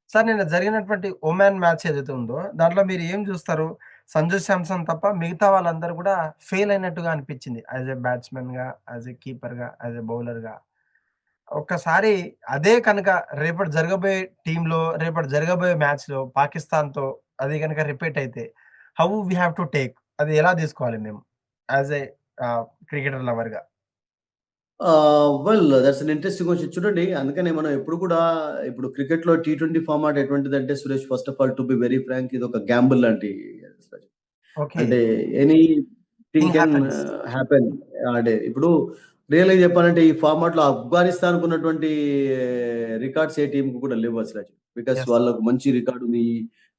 సార్ నిన్న జరిగినటువంటి ఒమాన్ మ్యాచ్ ఏదైతే ఉందో, దాంట్లో మీరు ఏం జూస్తారు? సంజు శాంసన్ తప్ప మిగతా వాళ్ళందరూ గూడా ఫెయిల్ అయినట్టుగా అనిపిచ్చింది. యాస్ ఎ బ్యాట్స్‌మన్‌గా, యాస్ ఎ కీపర్‌గా, యాస్ ఎ బౌలర్‌గా. ఒక్కసారి అదే కనుక రేపటి జరగబోయే మ్యాచ్‌లో పాకిస్తాన్‌తో అది గనక రిపీట్ అయితే, how we have to take? అది ఎలా తీసుకోవాలి మేము? యాస్ ఎ క్రికెటర్ లవర్‌గా. That's an interesting question. చూడండి అందుకనే మనం ఎప్పుడు కూడా ఇప్పుడు క్రికెట్‌లో టీ20 ఫార్మాట్ ఎటువంటిదంటే Suresh, first of all to be very frank, ఇది ఒక గ్యాంబుల్ లాంటి ఓకే. అంటే anything thing can happens. Happen ఆ డే. ఇప్పుడు రియల్‌గా చెప్పాలంటే ఈ ఫార్మాట్‌లో ఆఫ్ఘనిస్తాన్‌కు ఉన్నటువంటి రికార్డ్స్ ఏ టీమ్‌కి కూడా లేవు అసల. Because yes. వాళ్ళకు మంచి రికార్డ్ ఉంది.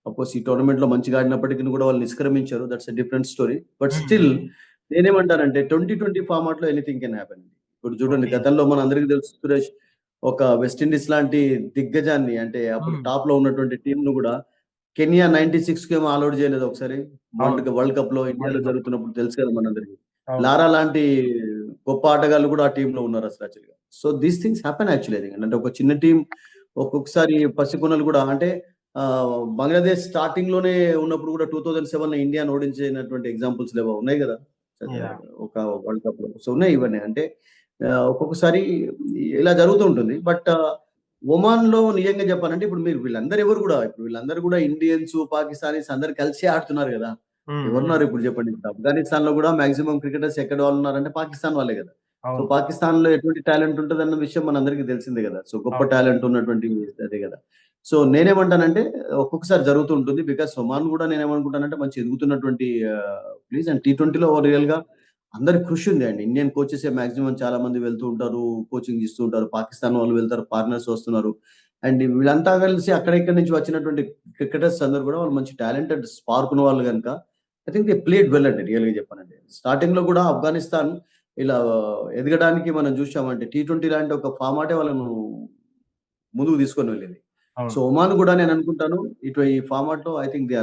అఫ్‌కోర్స్ ఈ టోర్నమెంట్‌లో మంచిగా ఆడినప్పటికి కూడా వాళ్ళు నిష్క్రమించారు. That's a different story. But hmm. Still hmm. నేనేమంటానంటే 2020 ఫార్మాట్‌లో ఎనీథింగ్ కెన్ హ్యాపెన్. ఇప్పుడు చూడండి ఓకే. గతంలో మనందరికీ తెలుసు సురేష్, ఒక వెస్ట్ ఇండీస్ లాంటి దిగ్గజాన్ని అంటే అప్పుడు హ్మ్. టాప్‌లో ఉన్నటువంటి టీమ్‌ను కూడా కెనియా 96 కేమో ఆల్ ఔట్ చేయలేదు ఒకసారి. అవును. వరల్డ్ కప్‌లో ఇండియాలో వరల్డ్ కప్‌లో. జరుగుతున్నప్పుడు తెలుసు కదా మనందరికి. అవును. లారా లాంటి గొప్ప ఆటగాళ్ళు కూడా ఆ టీమ్‌లో ఉన్నారు అసలు యాక్చువల్‌గా. So these things happen actually I think. అంటే ఒక చిన్న టీమ్ ఒక్కొక్కసారి పసికొనలు కూడా అంటే బంగ్లాదేశ్ స్టార్టింగ్‌లోనే ఉన్నప్పుడు కూడా 2007లో ఇండియాని ఓడించినటువంటి ఎగ్జాంపుల్స్ లేవా ఉన్నాయి కదా! యాహ్! ఒక వరల్డ్ కప్‌లో. సో ఉన్నాయి ఇవన్నీ. అంటే ఒక్కొక్కసారి ఇలా జరుగుతూ ఉంటుంది. బట్ ఒమాన్‌లో నిజంగా చెప్పాలంటే ఇప్పుడు మీరు వీళ్ళందరూ కూడా ఇండియన్స్, పాకిస్తానీస్ అందరూ కలిసి ఆడుతున్నారు గదా! హ్మ్. హ్మ్. ఎవరున్నారు ఇప్పుడు చెప్పండి. ఇప్పుడు ఆఫ్ఘనిస్తాన్‌లో గూడా మాక్సిమం క్రికెటర్స్ ఎక్కడ వాళ్ళున్నారంటే పాకిస్తాన్ వాళ్ళే గదా! సో, అవును. పాకిస్తాన్‌లో ఎటువంటి టాలెంట్ ఉంటదన్న విషయం మనందరికీ తెలిసిందే గదా! సో, గొప్ప అవును. టాలెంట్ ఉన్నటువంటి అదే గదా! సో, నేనేమంటానంటే ఒక్కొక్కసారి జరుగుతూ ఉంటుంది. బికాస్ ఒమాన్ గూడా నేనేమనుకుంటానంటే మంచి ఎదుగుతున్నటువంటి ప్లేస్. అండ్ టీ20లో రియల్‌గా అందరి కృషి ఉంది అండి. ఇండియన్ కోచెసే మాక్సిమం చాలా మంది వెళ్తూ ఉంటారు. కోచింగ్ ఇస్తూ ఉంటారు. పాకిస్తాన్ వాళ్ళు వెళ్తారు. ఫారినర్స్ వస్తున్నారు. అండ్ వీళ్ళంతా కలిసి అక్కడిక్కడి నుంచి వచ్చినటువంటి క్రికెటర్స్ అందరూ కూడా వాళ్ళు మంచి టాలెంటెడ్ స్పార్క్ ఉన్న వాళ్ళు గనుక I think they played well అండి రియల్‌గా చెప్పాలంటే. స్టార్టింగ్‌లో కూడా ఆఫ్ఘనిస్తాన్ ఇలా ఎదగడానికి మనం చూసామంటే టీ20 లాంటి ఒక ఫార్మాటే వాళ్ళను ముందుకు తీసుకొని వెళ్ళింది. సో, అవును. ఒమాన్ కూడా నేను అనుకుంటాను ఈ ఫార్మాట్‌లో I think they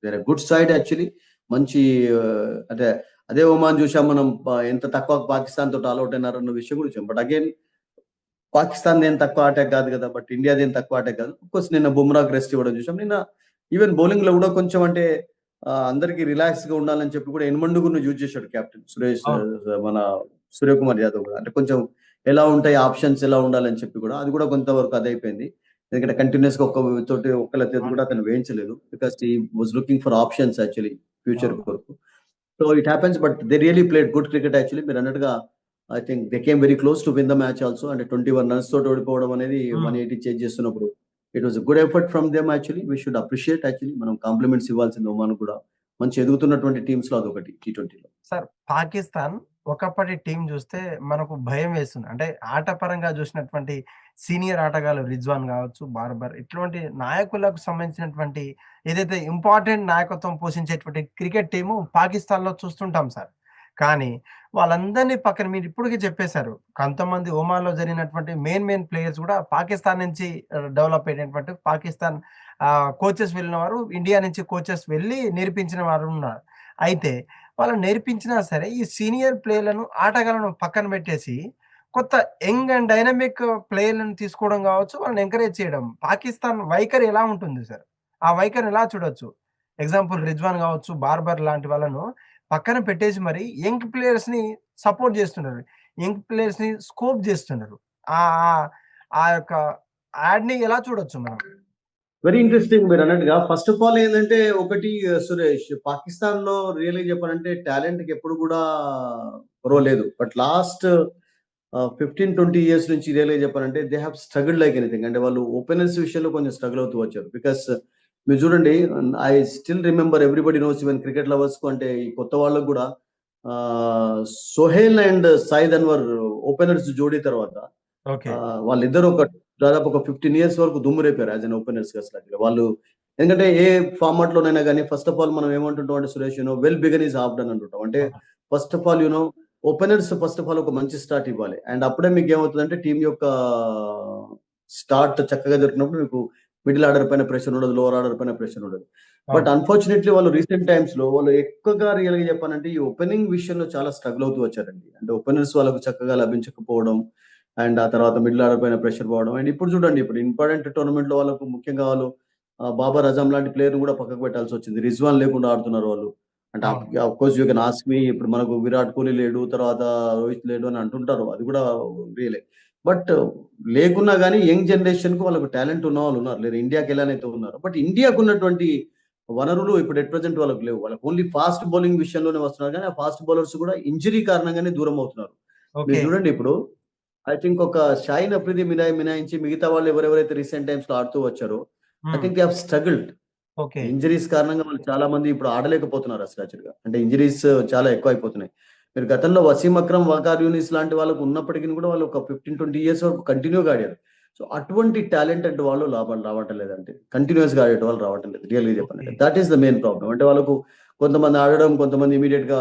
are good side actually. మంచి అంటే అదే ఒమాన్ చూసాం మనం ఎంత తక్కువ పాకిస్తాన్ తోటి ఆల్ ఔట్ అయినారన్న విషయం కూడా చూసాం. బట్ అగైన్ పాకిస్తాన్‌దేం తక్కువ అటాక్ కాదు కదా! బట్ ఇండియాదేం తక్కువ అటాక్ కాదు. ఆఫ్‌కోర్స్ నిన్న బుమ్రాకి రెస్ట్ ఇవ్వడం చూసాం. నిన్న ఈవెన్ బౌలింగ్‌లో కూడా కొంచెం అంటే అందరికి రిలాక్స్‌గా ఉండాలని చెప్పి కూడా ఎనిమండుగురిని యూజ్ చేశాడు కెప్టెన్ అవును. మన సూర్యకుమార్ యాదవ్ కూడా. అంటే కొంచెం ఎలా ఉంటాయి ఆప్షన్స్ ఎలా ఉండాలని చెప్పి కూడా. అది కూడా కొంతవరకు అదైపోయింది. ఎందుకంటే కంటిన్యూయస్‌గా ఒక్కళ్ళ కూడా అవును. అతను వేయించలేదు. Because he was looking for options actually future అవును. కొరకు. So it happens but they really played good cricket actually. మీరన్నట్టుగా I think they came very close to win the match also. అంటే 21 రన్స్ తోటి ఓడిపోవడం అనేది హ్మ్. 180 చేజ్ చేస్తున్నప్పుడు it was a good effort from them actually. We should appreciate actually. మనం compliments ఇవ్వాల్సింది Oman కూడా. మంచి ఎదుగుతున్నటువంటి టీమ్స్‌లో అదొకటి టీ20లో. సార్ పాకిస్తాన్ ఒకప్పటి టీమ్ జూస్తే మనకు భయం వేస్తుంది. అంటే ఆట పరంగా జూసినటువంటి సీనియర్ ఆటగాళ్ళు 'రిజ్వాన్' గావచ్చు, 'బార్బర్' ఇటువంటి నాయకులకు సంబంధించినటువంటి ఏదైతే ఇంపార్టెంట్ నాయకత్వం పోషించేటువంటి క్రికెట్ టీము పాకిస్తాన్‌లో చూస్తుంటాం సార్. కానీ వాళ్ళందరినీ పక్కన మీరు ఇప్పటికే చెప్పేశారు. కొంతమంది ఒమాన్‌లో జరిగినటువంటి మెయిన్ ప్లేయర్స్ గూడా పాకిస్తాన్ నుంచి డెవలప్ అయినటువంటి పాకిస్తాన్ కోచెస్ వెళ్ళినవారు, ఇండియా నుంచి కోచెస్ వెళ్ళి నేర్పించిన వారు ఉన్నారు. అయితే వాళ్ళు నేర్పించినా సరే ఈ సీనియర్ ప్లేయర్‌లను, ఆటగాళ్ళను పక్కన పెట్టేసి కొత్త యంగ్ అండ్ డైనమిక్ ప్లేయర్‌లను తీసుకోవడం గావచ్చు, వాళ్ళని ఎంకరేజ్ చేయడం. పాకిస్తాన్ వైఖరి ఎలా ఉంటుంది సార్? ఆ వైఖరిని ఎలా చూడొచ్చు? ఎగ్జాంపుల్ 'రిజ్వాన్' గావచ్చు, 'బార్బర్' లాంటి వాళ్ళను పక్కన పెట్టేసి మరి యంగ్ ప్లేయర్స్‌ని సపోర్ట్ జేస్తున్నారు. యంగ్ ప్లేయర్స్‌ని స్కోప్ జేస్తున్నారు. ఆహ్, ఆహ్, ఆ యొక్క యాడ్‌ని ఎలా చూడొచ్చు మనం? వెరీ ఇంట్రెస్టింగ్ మీరన్నట్టుగా. ఫస్ట్ ఆఫ్ ఆల్ ఏందంటే ఒకటి సురేష్, పాకిస్తాన్‌లో రియల్‌గా చెప్పాలంటే టాలెంట్‌కి ఎప్పుడు గూడా కొరవ లేదు. బట్ లాస్ట్ 15, 20 ఇయర్స్ నుంచి రియల్‌గా చెప్పాలంటే they have struggled like anything. అంటే వాళ్ళు ఓపెనర్స్ విషయంలో కొంచెం స్ట్రగుల్ అవుతూ వచ్చారు. బికాస్ మీరు చూడండి, I still remember everybody knows even cricket లవర్స్‌కు అంటే ఈ కొత్త వాళ్ళకి గూడా ah, Sohail and Saeed Anwar openers జోడీ తర్వాత ఓకే. వాళ్ళిద్దరూ దాదాపు ఒక 15 ఇయర్స్ వరకు దుమ్ము రేపారు యాస్ ఎన్ ఓపెనర్స్‌గా అసల. వాళ్ళు ఎందుకంటే ఏ ఫార్మాట్‌లోనైనా గాని ఫస్ట్ ఆఫ్ ఆల్ మనం ఏమంటుంటాం అంటే Suresh, well began is half done అంటుంటాం. అంటే ఆహా! First of all openers first of all ఒక మంచి స్టార్ట్ ఇవ్వాలి. అండ్ అప్పుడే మీకేమవుతదంటే టీమ్ యొక్క స్టార్ట్ చక్కగా దొరికినప్పుడు మీకు మిడిల్ ఆర్డర్ పైన ప్రెషర్ ఉండదు. లోవర్ ఆర్డర్ పైన ప్రెషర్ ఉండదు. బట్ అవును. అన్‌ఫార్చునేట్‌లీ వాళ్ళు రీసెంట్ టైమ్స్‌లో వాళ్ళు ఎక్కువగా రియల్‌గా చెప్పాలంటే ఈ ఓపెనింగ్ విషయంలో చాలా స్ట్రగుల్ అవుతూ వచ్చారండి. అంటే ఓపెనర్స్ వాళ్ళకు చక్కగా లభించకపోవడం. అండ్ ఆ తర్వాత మిడిల్ ఆర్డర్ పైన ప్రెషర్ పోవడం. అండ్ ఇప్పుడు చూడండి, ఇప్పుడు ఇంపార్టెంట్ టోర్నమెంట్‌లో వాళ్ళకు ముఖ్యంగా వాళ్ళు బాబర్ అజమ్ లాంటి ప్లేయర్‌ని కూడా పక్కకు పెట్టాల్సొచ్చింది. రిజ్వాన్ లేకుండా ఆడుతున్నారు వాళ్ళు. అంటే అవును. Of course you can ask me, ఇప్పుడు మనకు విరాట్ కోహ్లీ లేడు, తర్వాత రోహిత్ లేడు అని అంటుంటారు. అది కూడా రియలే. బట్ లేకున్నా గాని యంగ్ జనరేషన్‌కి వాళ్ళకు టాలెంట్ ఉన్నవాళ్ళు ఉన్నారు. లేదు ఇండియాకి ఎలానైతే ఉన్నారో. బట్ ఇండియాకున్నటువంటి వనరులు ఇప్పుడు ఎట్ ప్రెజెంట్ వాళ్ళకి లేవు. వాళ్ళకి ఓన్లీ ఫాస్ట్ బౌలింగ్ విషయంలోనే వస్తున్నారు గానీ, ఆ ఫాస్ట్ బౌలర్స్ కూడా ఇంజ్యూరీ కారణంగానే దూరం అవుతున్నారు. మీరు ఓకే. చూడండి ఇప్పుడు ఐ థింక్ ఒక షాహిన్ అఫ్రిది మినహాయించి మిగతా వాళ్ళు ఎవరెవరైతే రీసెంట్ టైమ్స్‌లో ఆడుతూ వచ్చారో, ఐ హ్మ్. Think they have struggled. Okay. Injuries కారణంగా వాళ్ళు చాలా మంది ఇప్పుడు ఆడలేకపోతున్నారు అసలు యాక్చువల్‌గా. అంటే ఇంజరీస్ చాలా ఎక్కువైపోతున్నాయి. మీరు గతంలో వసీం అక్రమ్, వకార్ యూనిస్ లాంటి వాళ్ళకు ఉన్నప్పటికిని కూడా వాళ్ళు ఒక 15, 20 ఇయర్స్ వరకు కంటిన్యూ‌గా ఆడారు. సో, అటువంటి టాలెంటెడ్ వాళ్ళు రావటం లేదండి. కంటిన్యూయస్‌గా ఆడేటోళ్ళు రావటం లేదు రియల్‌గా ఓకే. చెప్పాలంటే. That is the main problem. అంటే వాళ్ళకు కొంతమంది ఆడడం, కొంతమంది ఇమ్మీడియేట్‌గా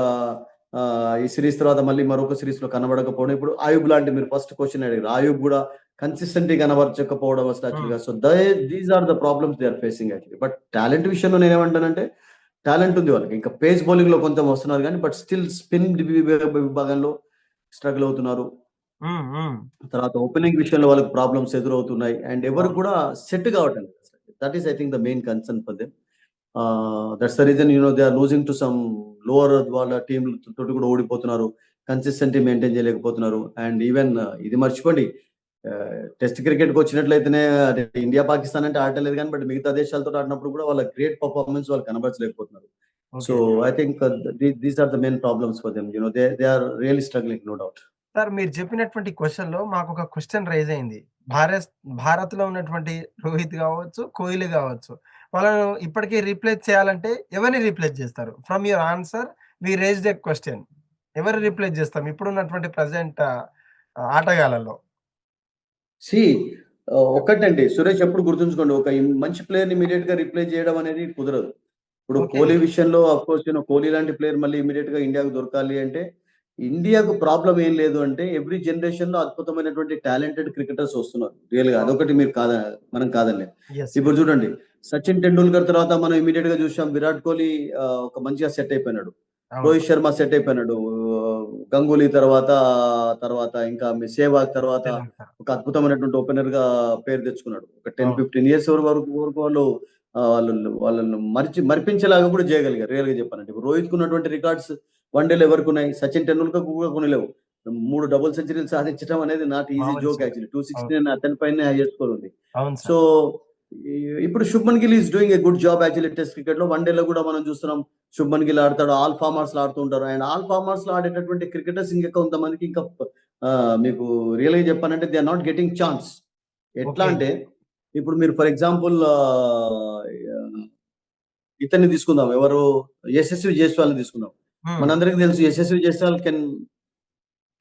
ఈ సీరీస్ తర్వాత మళ్ళీ మరొక సీరీస్‌లో కనబడకపోవడం. ఇప్పుడు ఆయుబ్ లాంటి మీరు ఫస్ట్ క్వెషన్ అడిగారు. ఆయుబ్ గూడా కన్సిస్టెంట్‌గా కనబరచకపోవడం అసలు హ్మ్. యాక్చువల్‌గా. So, these are the problems they are facing actually. But talent విషయంలో నేనేమంటానంటే టాలెంట్ ఉంది వాళ్ళకి. ఇంకా పేస్ బౌలింగ్‌లో కొంచెం వస్తున్నారు గానీ, బట్ స్టిల్ స్పిన్ విభాగంలో స్ట్రగుల్ అవుతున్నారు. హ్మ్. హ్మ్. తర్వాత ఓపెనింగ్ విషయంలో వాళ్ళకి ప్రాబ్లమ్స్ ఎదురవుతున్నాయి. అండ్ ఎవరు అవును. కూడా సెట్ కావటం లేదు. That is I think the main concern for them. That's the reason they are losing to some lower వాళ్ళ టీమ్‌ల తోటి కూడా ఓడిపోతున్నారు. కన్సిస్టెన్సీ మెయింటైన్ చేయలేకపోతున్నారు. అండ్ ఈవెన్ ఇది మర్చిపోండి, టెస్ట్ క్రికెట్‌కొచ్చినట్లయితేనే అంటే ఇండియా, పాకిస్తాన్ అంటే ఆడటం లేదు గానీ, బట్ మిగతా దేశాలతోటి ఆడినప్పుడు కూడా వాళ్ళ గ్రేట్ పెర్ఫార్మన్స్ వాళ్ళు కనబరచలేకపోతున్నారు. So, okay. I think these are the main problems for them. They are really struggling, no doubt. Sir మీరు చెప్పినటువంటి క్వెషన్‌లో మాకొక క్వెషన్ రైజ్ అయింది. భారత్ భారత్‌లో ఉన్నటువంటి రోహిత్ గావచ్చు, కోహ్లీ గావచ్చు. వాళ్ళను ఇప్పటికి రీప్లేస్ చేయాలంటే ఎవరిని రీప్లేస్ జేస్తారు? From your answer we raised a question. ఎవరిని రీప్లేస్ జేస్తాం? ఇప్పుడున్నటువంటి ప్రెజెంట్ ఆటగాళ్ళలో. సీ ఒక్కటండి సురేష్, ఎప్పుడు గుర్తుంచుకోండి. ఒక మంచి ప్లేయర్‌ని ఇమ్మీడియేట్‌గా రిప్లేస్ చేయడం అనేది కుదరదు. ఇప్పుడు ఓకే. కోహ్లీ విషయంలో ఆఫ్‌కోర్స్ కోహ్లీ లాంటి ప్లేయర్ మళ్ళీ ఇమ్మీడియేట్‌గా ఇండియాకు దొరకాలి అంటే, ఇండియాకు ప్రాబ్లమ్ ఏం లేదు అంటే ఎవ్రీ జనరేషన్‌లో అద్భుతమైనటువంటి టాలెంటెడ్ క్రికెటర్స్ వస్తున్నారు. రియల్‌గా అవును. అదొకటి మీరు మనం కాదనలేం. యెస్. ఇప్పుడు యెస్. చూడండి, సచిన్ టెండూల్కర్ తర్వాత మనం ఇమ్మీడియేట్‌గా చూసాం విరాట్ కోహ్లీ ఒక మంచిగా సెట్ అయిపోయినాడు. అవును. రోహిత్ శర్మ సెట్ అయిపోయినాడు. గంగూలీ తర్వాత ఇంకా సెహ్వాగ్ తర్వాత శ్రీలంక. ఒక అద్భుతమైనటువంటి ఓపెనర్‌గా పేరు తెచ్చుకున్నాడు. ఒక 10, అవును. 15 ఇయర్స్ వరకు వాళ్ళు వాళ్ళను మరిపించేలాగా కూడా చేయగలిగారు రియల్‌గా చెప్పాలంటే. ఇప్పుడు రోహిత్‌కి ఉన్నటువంటి రికార్డ్స్ వన్ డేలో ఎవరికున్నాయి? సచిన్ టెండూల్కర్‌కు కూడా కొన్ని లేవు. 3 డబుల్ సెంచరీలు సాధించడం అనేది నాట్ ఈజీ మామూలు జోక్ విషయం కాదు. యాక్చువల్లీ. అవును. 269 అతని పైనే హైయెస్ట్ స్కోర్ ఉంది. అవును సో, సార్. ఇప్పుడు Shubman Gill is doing a good job actually test క్రికెట్‌లో. వన్ డేలో కూడా మనం చూస్తున్నాం. శుభ్మన్ గిల్ ఆడతాడు. ఆల్ ఫార్మాట్స్‌లో ఆడుతూ ఉంటారు. అండ్ ఆల్ ఫార్మాట్స్‌లో ఆడేటటువంటి క్రికెటర్స్ ఇంకా కొంతమందికి ఇంకా మీకు రియల్‌గా చెప్పాలంటే they are not getting chance. ఎట్లా ఓకే. అంటే ఇప్పుడు మీరు ఫర్ ఎగ్జాంపుల్ ఇతన్ని తీసుకుందాం. ఎవరు? యశస్వి జైస్వాల్‌ని తీసుకుందాం. హ్మ్. మనందరికి తెలుసు Yashasvi Jaiswal can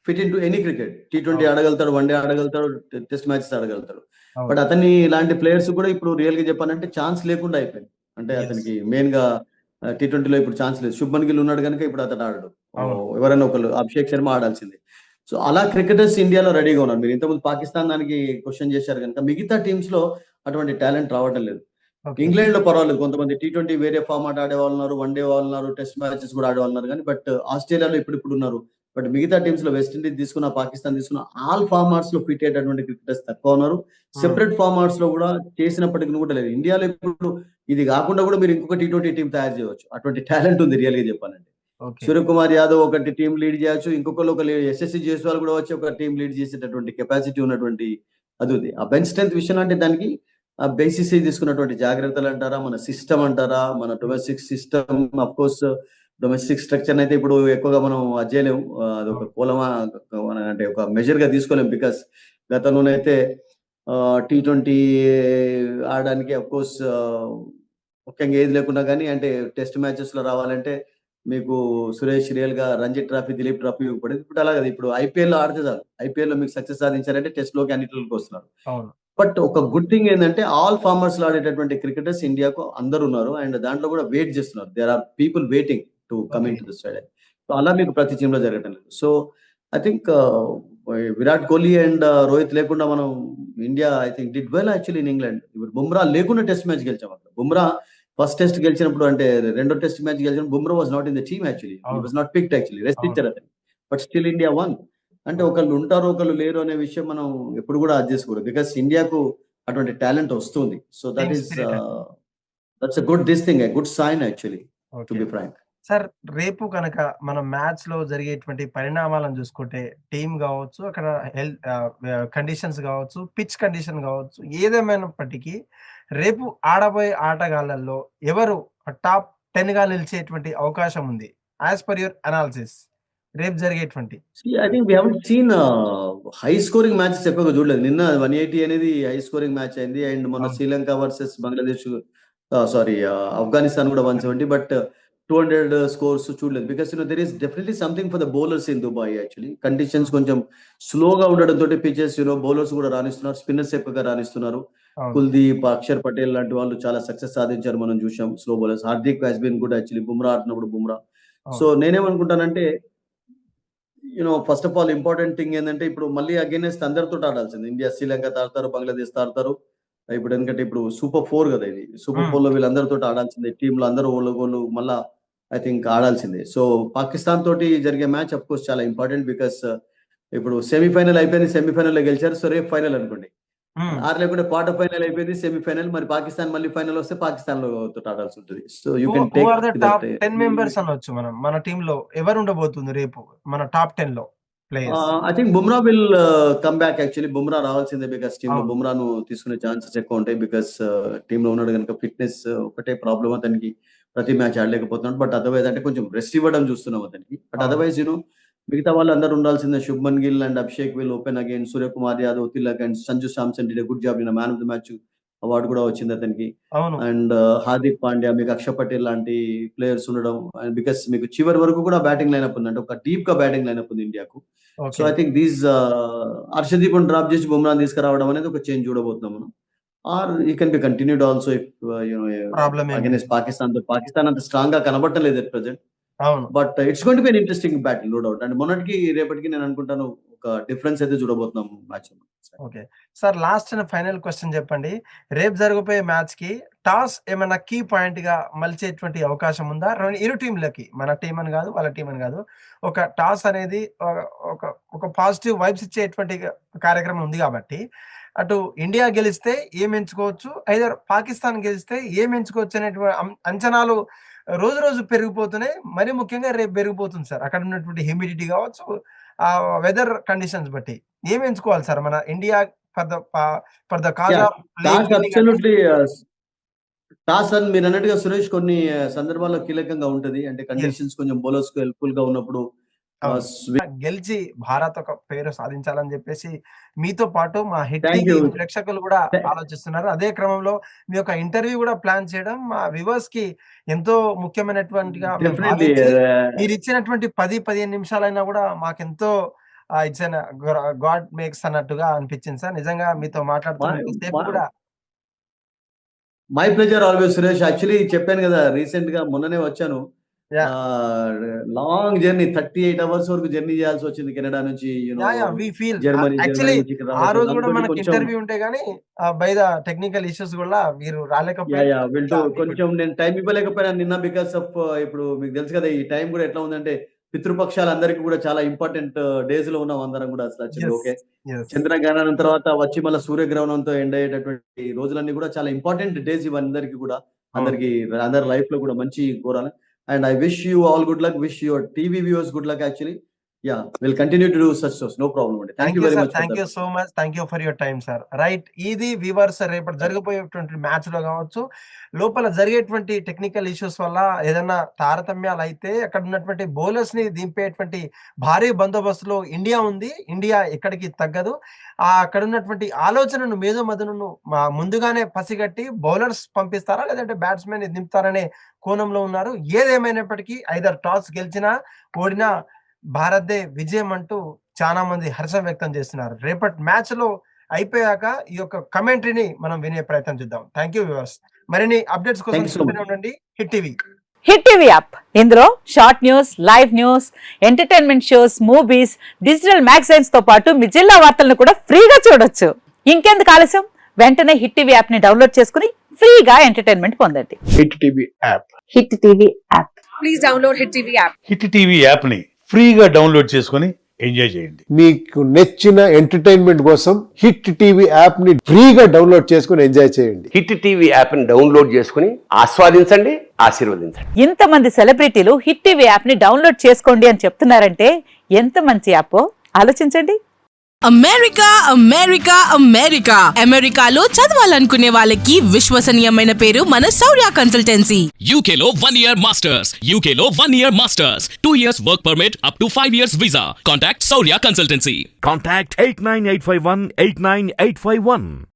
fit into any cricket. T20 అవును. ఆడగలుగుతాడు, వన్ డే ఆడగలుగుతాడు, టెస్ట్ మ్యాచెస్ ఆడగలుగుతాడు. అవును. బట్ అతన్ని ఇలాంటి ప్లేయర్స్ కూడా ఇప్పుడు రియల్‌గా చెప్పాలంటే ఛాన్స్ లేకుండా అయిపోయింది. అంటే యెస్. అతనికి మెయిన్‌గా టీ20లో ఇప్పుడు ఛాన్స్ లేదు. శుభ్మన్ గిల్ ఉన్నాడు గనుక ఇప్పుడు అతను ఆడడు. అవును. ఎవరైనా ఒకళ్ళు అభిషేక్ శర్మ ఆడాల్సిందే. సో అలా క్రికెటర్స్ ఇండియాలో రెడీగా ఉన్నారు. మీరు ఇంతకుముందు పాకిస్తాన్ దానికి క్వెషన్ చేశారు గనుక మిగతా టీమ్స్‌లో అటువంటి టాలెంట్ రావటం లేదు. ఓకే. ఇంగ్లాండ్‌లో పర్వాలేదు. కొంతమంది టీ20 వేరే ఫార్మాట్ ఆడేవాళ్ళున్నారు. వన్ డే వాళ్ళున్నారు. టెస్ట్ మ్యాచెస్ కూడా ఆడేవాళ్ళున్నారు గానీ, బట్ ఆస్ట్రేలియాలో ఇప్పుడిప్పుడున్నారు. బట్ మిగతా టీమ్స్‌లో వెస్ట్ ఇండీస్ తీసుకున్న, పాకిస్తాన్ తీసుకున్న ఆల్ ఫార్మాట్స్‌లో ఫిట్ అయ్యేటటువంటి క్రికెటర్స్ తక్కువ ఉన్నారు. హ్మ్. సెపరేట్ ఫార్మాట్స్‌లో గూడా చేసినప్పటికి కూడా లేదు. ఇండియాలో ఇప్పుడు ఇది గాకుండా గూడా మీరు ఇంకొక టీ20 టీమ్ తయారు చేయవచ్చు. అటువంటి టాలెంట్ ఉంది రియల్‌గా చెప్పాలంటే. ఓకే. సూర్యకుమార్ యాదవ్ ఒకటి టీమ్ లీడ్ చేయొచ్చు. ఇంకొకళ్ళు ఒక యశస్వి జైస్వాల్ కూడా వచ్చి ఒక టీమ్ లీడ్ చేసేటటువంటి కెపాసిటీ ఉన్నటువంటి అది ఉంది. ఆ బెంచ్ స్ట్రెంత్ విషయంలో అంటే దానికి బీసీసీ తీసుకున్నటువంటి జాగ్రత్తలు అంటారా? మన సిస్టమ్ అంటారా? మన డొమెస్టిక్ సిస్టమ్ ఆఫ్‌కోర్స్ డొమెస్టిక్ స్ట్రక్చర్‌ని అయితే ఇప్పుడు ఎక్కువగా మనం అది చేయలేము. అదొక అవును. కులమా అంటే ఒక మెజర్‌గా తీసుకోలేం. బికాస్ గతంలోనైతే టీ20 ఆడడానికి ఆఫ్‌కోర్స్ ముఖ్యంగా ఏది లేకున్నా గానీ అంటే టెస్ట్ మ్యాచెస్‌లో రావాలంటే మీకు సురేష్ రియల్‌గా రంజీ ట్రాఫీ, దిలీప్ ట్రాఫీ పడేది. ఇప్పుడు అలా కాదు. ఇప్పుడు ఐపీఎల్‌లో ఆడితే చాలు. ఐపీఎల్‌లో మీకు సక్సెస్ సాధించారంటే టెస్ట్‌లోకి అన్నిట్లోకి వస్తున్నారు. అవును. బట్ ఒక గుడ్ థింగ్ ఏందంటే ఆల్ ఫార్మాట్స్‌లో ఆడేటటువంటి క్రికెటర్స్ ఇండియాకు అందరున్నారు. అండ్ దాంట్లో కూడా వెయిట్ చేస్తున్నారు. There are people waiting to come okay. Into this side. So అలా మీకు ప్రతి టీమ్‌లో జరగటం లేదు. So I think Virat Kohli and Rohit లేకుండా మనం India I think did well actually in England. ఇప్పుడు బుమ్రా లేకుండా టెస్ట్ మ్యాచ్ గెలిచాం అక్కడ. బుమ్రా ఫస్ట్ టెస్ట్ గెలిచినప్పుడు అంటే రెండో టెస్ట్ మ్యాచ్ గెలిచినప్పుడు Bumrah was not in the team actually. He అవును. Was not picked actually. Rest అవును. ఇచ్చారు అతనికి. But still India won. అంటే అవును. ఒకళ్ళు ఉంటారు, ఒకళ్ళు లేరు అనే విషయం మనం ఎప్పుడు కూడా అది చేసుకోకూడదు. బికాస్ ఇండియాకు అటువంటి టాలెంట్ వస్తుంది. సో టీమ్ స్పిరిట్ అని. That's a good this thing, a good sign actually to okay. Be frank. Sir, రేపు గనక మనం మ్యాచ్‌లో జరిగేటువంటి పరిణామాలను చూసుకుంటే టీమ్ గావచ్చు, అక్కడ కండిషన్స్ గావచ్చు, పిచ్ కండిషన్ గావచ్చు, ఏదేమైనప్పటికీ రేపు ఆడబోయే ఆటగాళ్ళల్లో ఎవరు టాప్ 10గా నిలిచేటువంటి అవకాశం ఉంది? యాస్ పర్ యూర్ అనాలిసిస్ రేపు జరిగేటువంటి. I think we haven't seen high scoring matches ఎక్కువగా చూడలేదు. నిన్న 180 అనేది హై స్కోరింగ్ మ్యాచ్ అయింది. అండ్ మొన్న అవును. శ్రీలంక వర్సెస్ బంగ్లాదేశ్ సారీ ఆఫ్ఘనిస్తాన్ కూడా 170. బట్ 200 స్కోర్స్ చూడలేదు. Because there is definitely something for the bowlers in Dubai actually. Conditions hmm. కొంచెం స్లోగా ఉండడంతో పిచెస్ బౌలర్స్ కూడా రాణిస్తున్నారు. స్పిన్నర్స్ ఎక్కువగా రాణిస్తున్నారు. అవును. కుల్దీప్, అక్షర్ పటేల్ లాంటి వాళ్ళు చాలా సక్సెస్ సాధించారు. మనం చూసాం slow bowlers. Hardik has been good actually. Bumrah ఆడుతున్నప్పుడు బుమ్రా. సో అవును. నేనేమనుకుంటానంటే first of all important thing ఏందంటే ఇప్పుడు మళ్ళీ అగైనెస్ట్ అందరితోటి ఆడాల్సింది. ఇండియా, శ్రీలంకతో ఆడతారు, బంగ్లాదేశ్‌తో ఆడతారు. ఇప్పుడు ఎందుకంటే ఇప్పుడు సూపర్ 4 గదా ఇది. సూపర్ హ్మ్. 4లో వీళ్ళందరితోటి ఆడాల్సిందే. టీమ్‌లో అందరూ ఓళ్ళగోళ్ళు మళ్ళా ఐ థింక్ ఆడాల్సిందే. సో పాకిస్తాన్ తోటి జరిగే మ్యాచ్ ఆఫ్‌కోర్స్ చాలా ఇంపార్టెంట్. బికాస్ ఇప్పుడు సెమీఫైనల్ అయిపోయింది. సెమీఫైనల్‌లో గెలిచారు. సో రేపు ఫైనల్ అనుకోండి. హ్మ్. లేకుంటే క్వార్టర్ ఫైనల్ అయిపోయింది. సెమీఫైనల్ మరి పాకిస్తాన్ మళ్ళీ ఫైనల్ వస్తే పాకిస్తాన్‌లో తోటి ఆడాల్సుంటది. So you who can who take or the that. Top 10 members అనొచ్చు మనం. మన టీమ్‌లో ఎవరుండబోతుంది రేపు? మన టాప్ 10లో players. I think Bumrah will come back actually. Bumrah రావాల్సిందే. బికాస్ టీమ్‌లో అవును. బుమ్రాను తీసుకునే ఛాన్సెస్ ఎక్కువ ఉంటాయి. బికాస్ టీమ్‌లో ఉన్నాడు గనుక ఫిట్‌నెస్ ఒకటే ప్రాబ్లమ్ అతనికి. ప్రతి మ్యాచ్ ఆడలేకపోతున్నాడు. బట్ అదర్‌వైజ్ అంటే కొంచెం రెస్ట్ ఇవ్వడం చూస్తున్నాం అతనికి. బట్ అవును. అదర్‌వైజ్ మిగతా వాళ్ళందరూ ఉండాల్సిందే. Shubman Gill and Abhishek will open again. Suryakumar Yadav, Tilak and Sanju Samson did a good job. నిన్న man of the match award కూడా వచ్చింది అతనికి. అవును. అండ్ హార్దిక్ పాండ్యా, మీకు అక్షర్ పటేల్ లాంటి ప్లేయర్స్ ఉండడం అండ్ బికాస్ మీకు చివరి వరకు కూడా బ్యాటింగ్ లైనప్ ఉంది. అంటే ఒక డీప్‌గా బ్యాటింగ్ లైనప్ ఉంది ఇండియాకు. So okay. ఐ థింక్ హర్షదీప్‌ని డ్రాప్ చేసి బుమ్రాని తీసుకురావడం అనేది ఒక చేంజ్ చూడబోతున్నాం మనం. ఆర్ ఈ can be continued also if problem ఏం లేదు. అగైన్స్ట్ పాకిస్తాన్. పాకిస్తాన్ అంత స్ట్రాంగ్‌గా కనబడట్లేదు ఎట్ ప్రెజెంట్. అవును. But it's going to be an interesting battle no doubt. And మొన్నటికి రేపటికి నేను అనుకుంటాను ఒక డిఫరెన్స్ అయితే చూడబోతున్నాం మ్యాచ్‌లో. Okay. Sir, last and final question చెప్పండి. రేపు జరగబోయే మ్యాచ్‌కి టాస్ ఏమన్నా కీ పాయింట్‌గా మలిచేటువంటి అవకాశం ఉందా? ఇరు టీమ్‌లకి. మన టీమ్ అని గాదు, వాళ్ళ టీమ్ అని గాదు. ఒక టాస్ అనేది ఒక ఒక పాజిటివ్ వైబ్స్ ఇచ్చేటువంటి కార్యక్రమం ఉంది గాబట్టి, అటు ఇండియా గెలిస్తే ఏం ఎంచుకోవచ్చు, ఐదర్ పాకిస్తాన్ గెలిస్తే ఏం ఎంచుకోవచ్చు అనేటువంటి అంచనాలు రోజు రోజు పెరిగిపోతున్నాయి. మరీ ముఖ్యంగా రేపు పెరిగిపోతుంది సార్. అక్కడ ఉన్నటువంటి హ్యూమిడిటీ గావచ్చు, వెదర్ కండిషన్స్ బట్టి. ఏమి ఎంచుకోవాలి సార్ మన India for the for the cause yeah! Of playing toss winnowing అంటే? అబ్సల్యూట్‌లీ టాస్ అని మీరన్నట్టుగా సురేష్ కొన్ని సందర్భాల్లో కీలకంగా ఉంటది. అంటే యెస్. కండిషన్స్ కొంచెం బౌలర్స్‌కు హెల్ప్‌ఫుల్‌గా ఉన్నప్పుడు అవును. గెలిచి భారత్ ఒక పేరు సాధించాలని జెప్పేసి మీతో పాటు మా హిట్ థాంక్ టీవీ యూ. ప్రేక్షకులు గూడా థా ఆలోచిస్తున్నారు. అదే క్రమంలో మీ యొక్క ఇంటర్వ్యూ గూడా ప్లాన్ చేయడం మా వ్యూవర్స్‌కి ఎంతో ముఖ్యమైనటువంటిగా మేము డెఫినెట్‌లీ భావించి, మీరిచ్చినటువంటి 10, 15 నిమిషాలైనా గూడా మాకెంతో ఇట్స్ ఎన్ గాడ్ మేక్స్ అన్నట్టుగా అనిపించింది సార్. నిజంగా మీతో మై మాట్లాడుతున్నంత సేపు మై గూడా my pleasure always Suresh. Actually చెప్పాను గదా! రీసెంట్‌గా మొన్ననే వచ్చాను. Yeah. లాంగ్ జర్నీ 38 అవర్స్ వరకు జర్నీ చేయాల్సి వచ్చింది కెనడా నుంచి వి ఫీల్ జర్మనీ యాక్చువల్లీ నుంచి ఇక్కడ ఆ రావడం. రోజు కూడా దాంతోటి మనకి కొంచెం ఇంటర్వ్యూ ఉంటే గానీ బై ద టెక్నికల్ ఇష్యూస్ వల్ల మీరు యా రాలేకపోయారు. వింటూ కొంచెం నేను టైం ఇవ్వలేకపోయాను నిన్న బికాస్ ఆఫ్ ఇప్పుడు మీకు తెలుసు కదా ఈ టైం కూడా ఎట్లా ఉందంటే పితృపక్షాలందరికీ కూడా చాలా ఇంపార్టెంట్ డేస్ లో ఉన్నాం అందరం కూడా అసలు యాక్చువల్లీ. ఓకే, చంద్రగ్రహణం తర్వాత వచ్చి మళ్ళీ సూర్యగ్రహణంతో ఎండ్ అయ్యేటటువంటి రోజులన్నీ కూడా చాలా ఇంపార్టెంట్ డేస్ ఇవన్నీ కూడా అందరికి అందరి లైఫ్ లో కూడా మంచి కోరాలి. And I wish you all good luck, wish your TV viewers good luck actually. Yeah, will continue to do such shows, no problem అండి. Thank you very much. Thank you so much. Thank you for your time sir. Right, ఇది viewers రేపటి జరగబోయేటువంటి match లో కావచ్చు, లోపల జరిగేటువంటి technical issues వల్ల ఏదైనా తారతమ్యాలు అయితే అక్కడ ఉన్నటువంటి బౌలర్స్ ని దింపేటువంటి భారీ బందోబస్తులో ఇండియా ఉంది. ఇండియా ఎక్కడికి తగ్గదు. అక్కడ ఉన్నటువంటి ఆలోచనను మేధోమథనను ముందుగానే పసిగట్టి బౌలర్స్ పంపిస్తారా లేదంటే బ్యాట్స్మెన్ దింపుతారనే కోణంలో ఉన్నారు. ఏదేమైనప్పటికీ ఐదర్ టాస్ గెలిచినా ఓడినా భారత్దే విజయం అంటూ చాలా మంది హర్షం వ్యక్తం చేస్తున్నారు. రేపటి మ్యాచ్ లో అయిపోయాక ఈ యొక్క కమెంటరీని మనం వినే ప్రయత్నం చేద్దాం. Thank you viewers. మరిన్ని అప్డేట్స్ కోసం చూస్తూనే ఉండండి hit TV. Hit TV app, ఇందులో short news, live news, entertainment shows, movies, digital magazines తో పాటు మీ జిల్లా వార్తలను కూడా ఫ్రీగా చూడొచ్చు. ఇంకెందుకు ఆలస్యం, వెంటనే హిట్ టీవీ యాప్ ని డౌన్లోడ్ చేసుకుని ఫ్రీగా ఎంటర్టైన్మెంట్ పొందండి. Hit TV app. Hit TV app. Please download hit TV app. Hit TV app ని ఫ్రీగా డౌన్లోడ్ చేసుకొని ఎంజాయ్ చేయండి. మీకు నచ్చిన ఎంటర్టైన్మెంట్ కోసం హిట్ టీవీ యాప్ ని ఫ్రీగా డౌన్లోడ్ చేసుకొని ఎంజాయ్ చేయండి. హిట్ టీవీ యాప్ ని డౌన్లోడ్ చేసుకుని ఆస్వాదించండి, ఆశీర్వదించండి. ఇంతమంది సెలబ్రిటీలు హిట్ టీవీ యాప్ ని డౌన్లోడ్ చేసుకోండి అని చెప్తున్నారంటే ఎంత మంచి యాప్ ఆలోచించండి. అమెరికా అమెరికా అమెరికా అమెరికాలో చదవాలనుకునే వాళ్ళకి విశ్వసనీయమైన పేరు మన శౌర్య కన్సల్టెన్సీ. UK లో 1 year masters. UK లో 1 year masters. 2 years work permit up to 5 years visa. Contact Saurya Consultancy. Contact 89851 89851.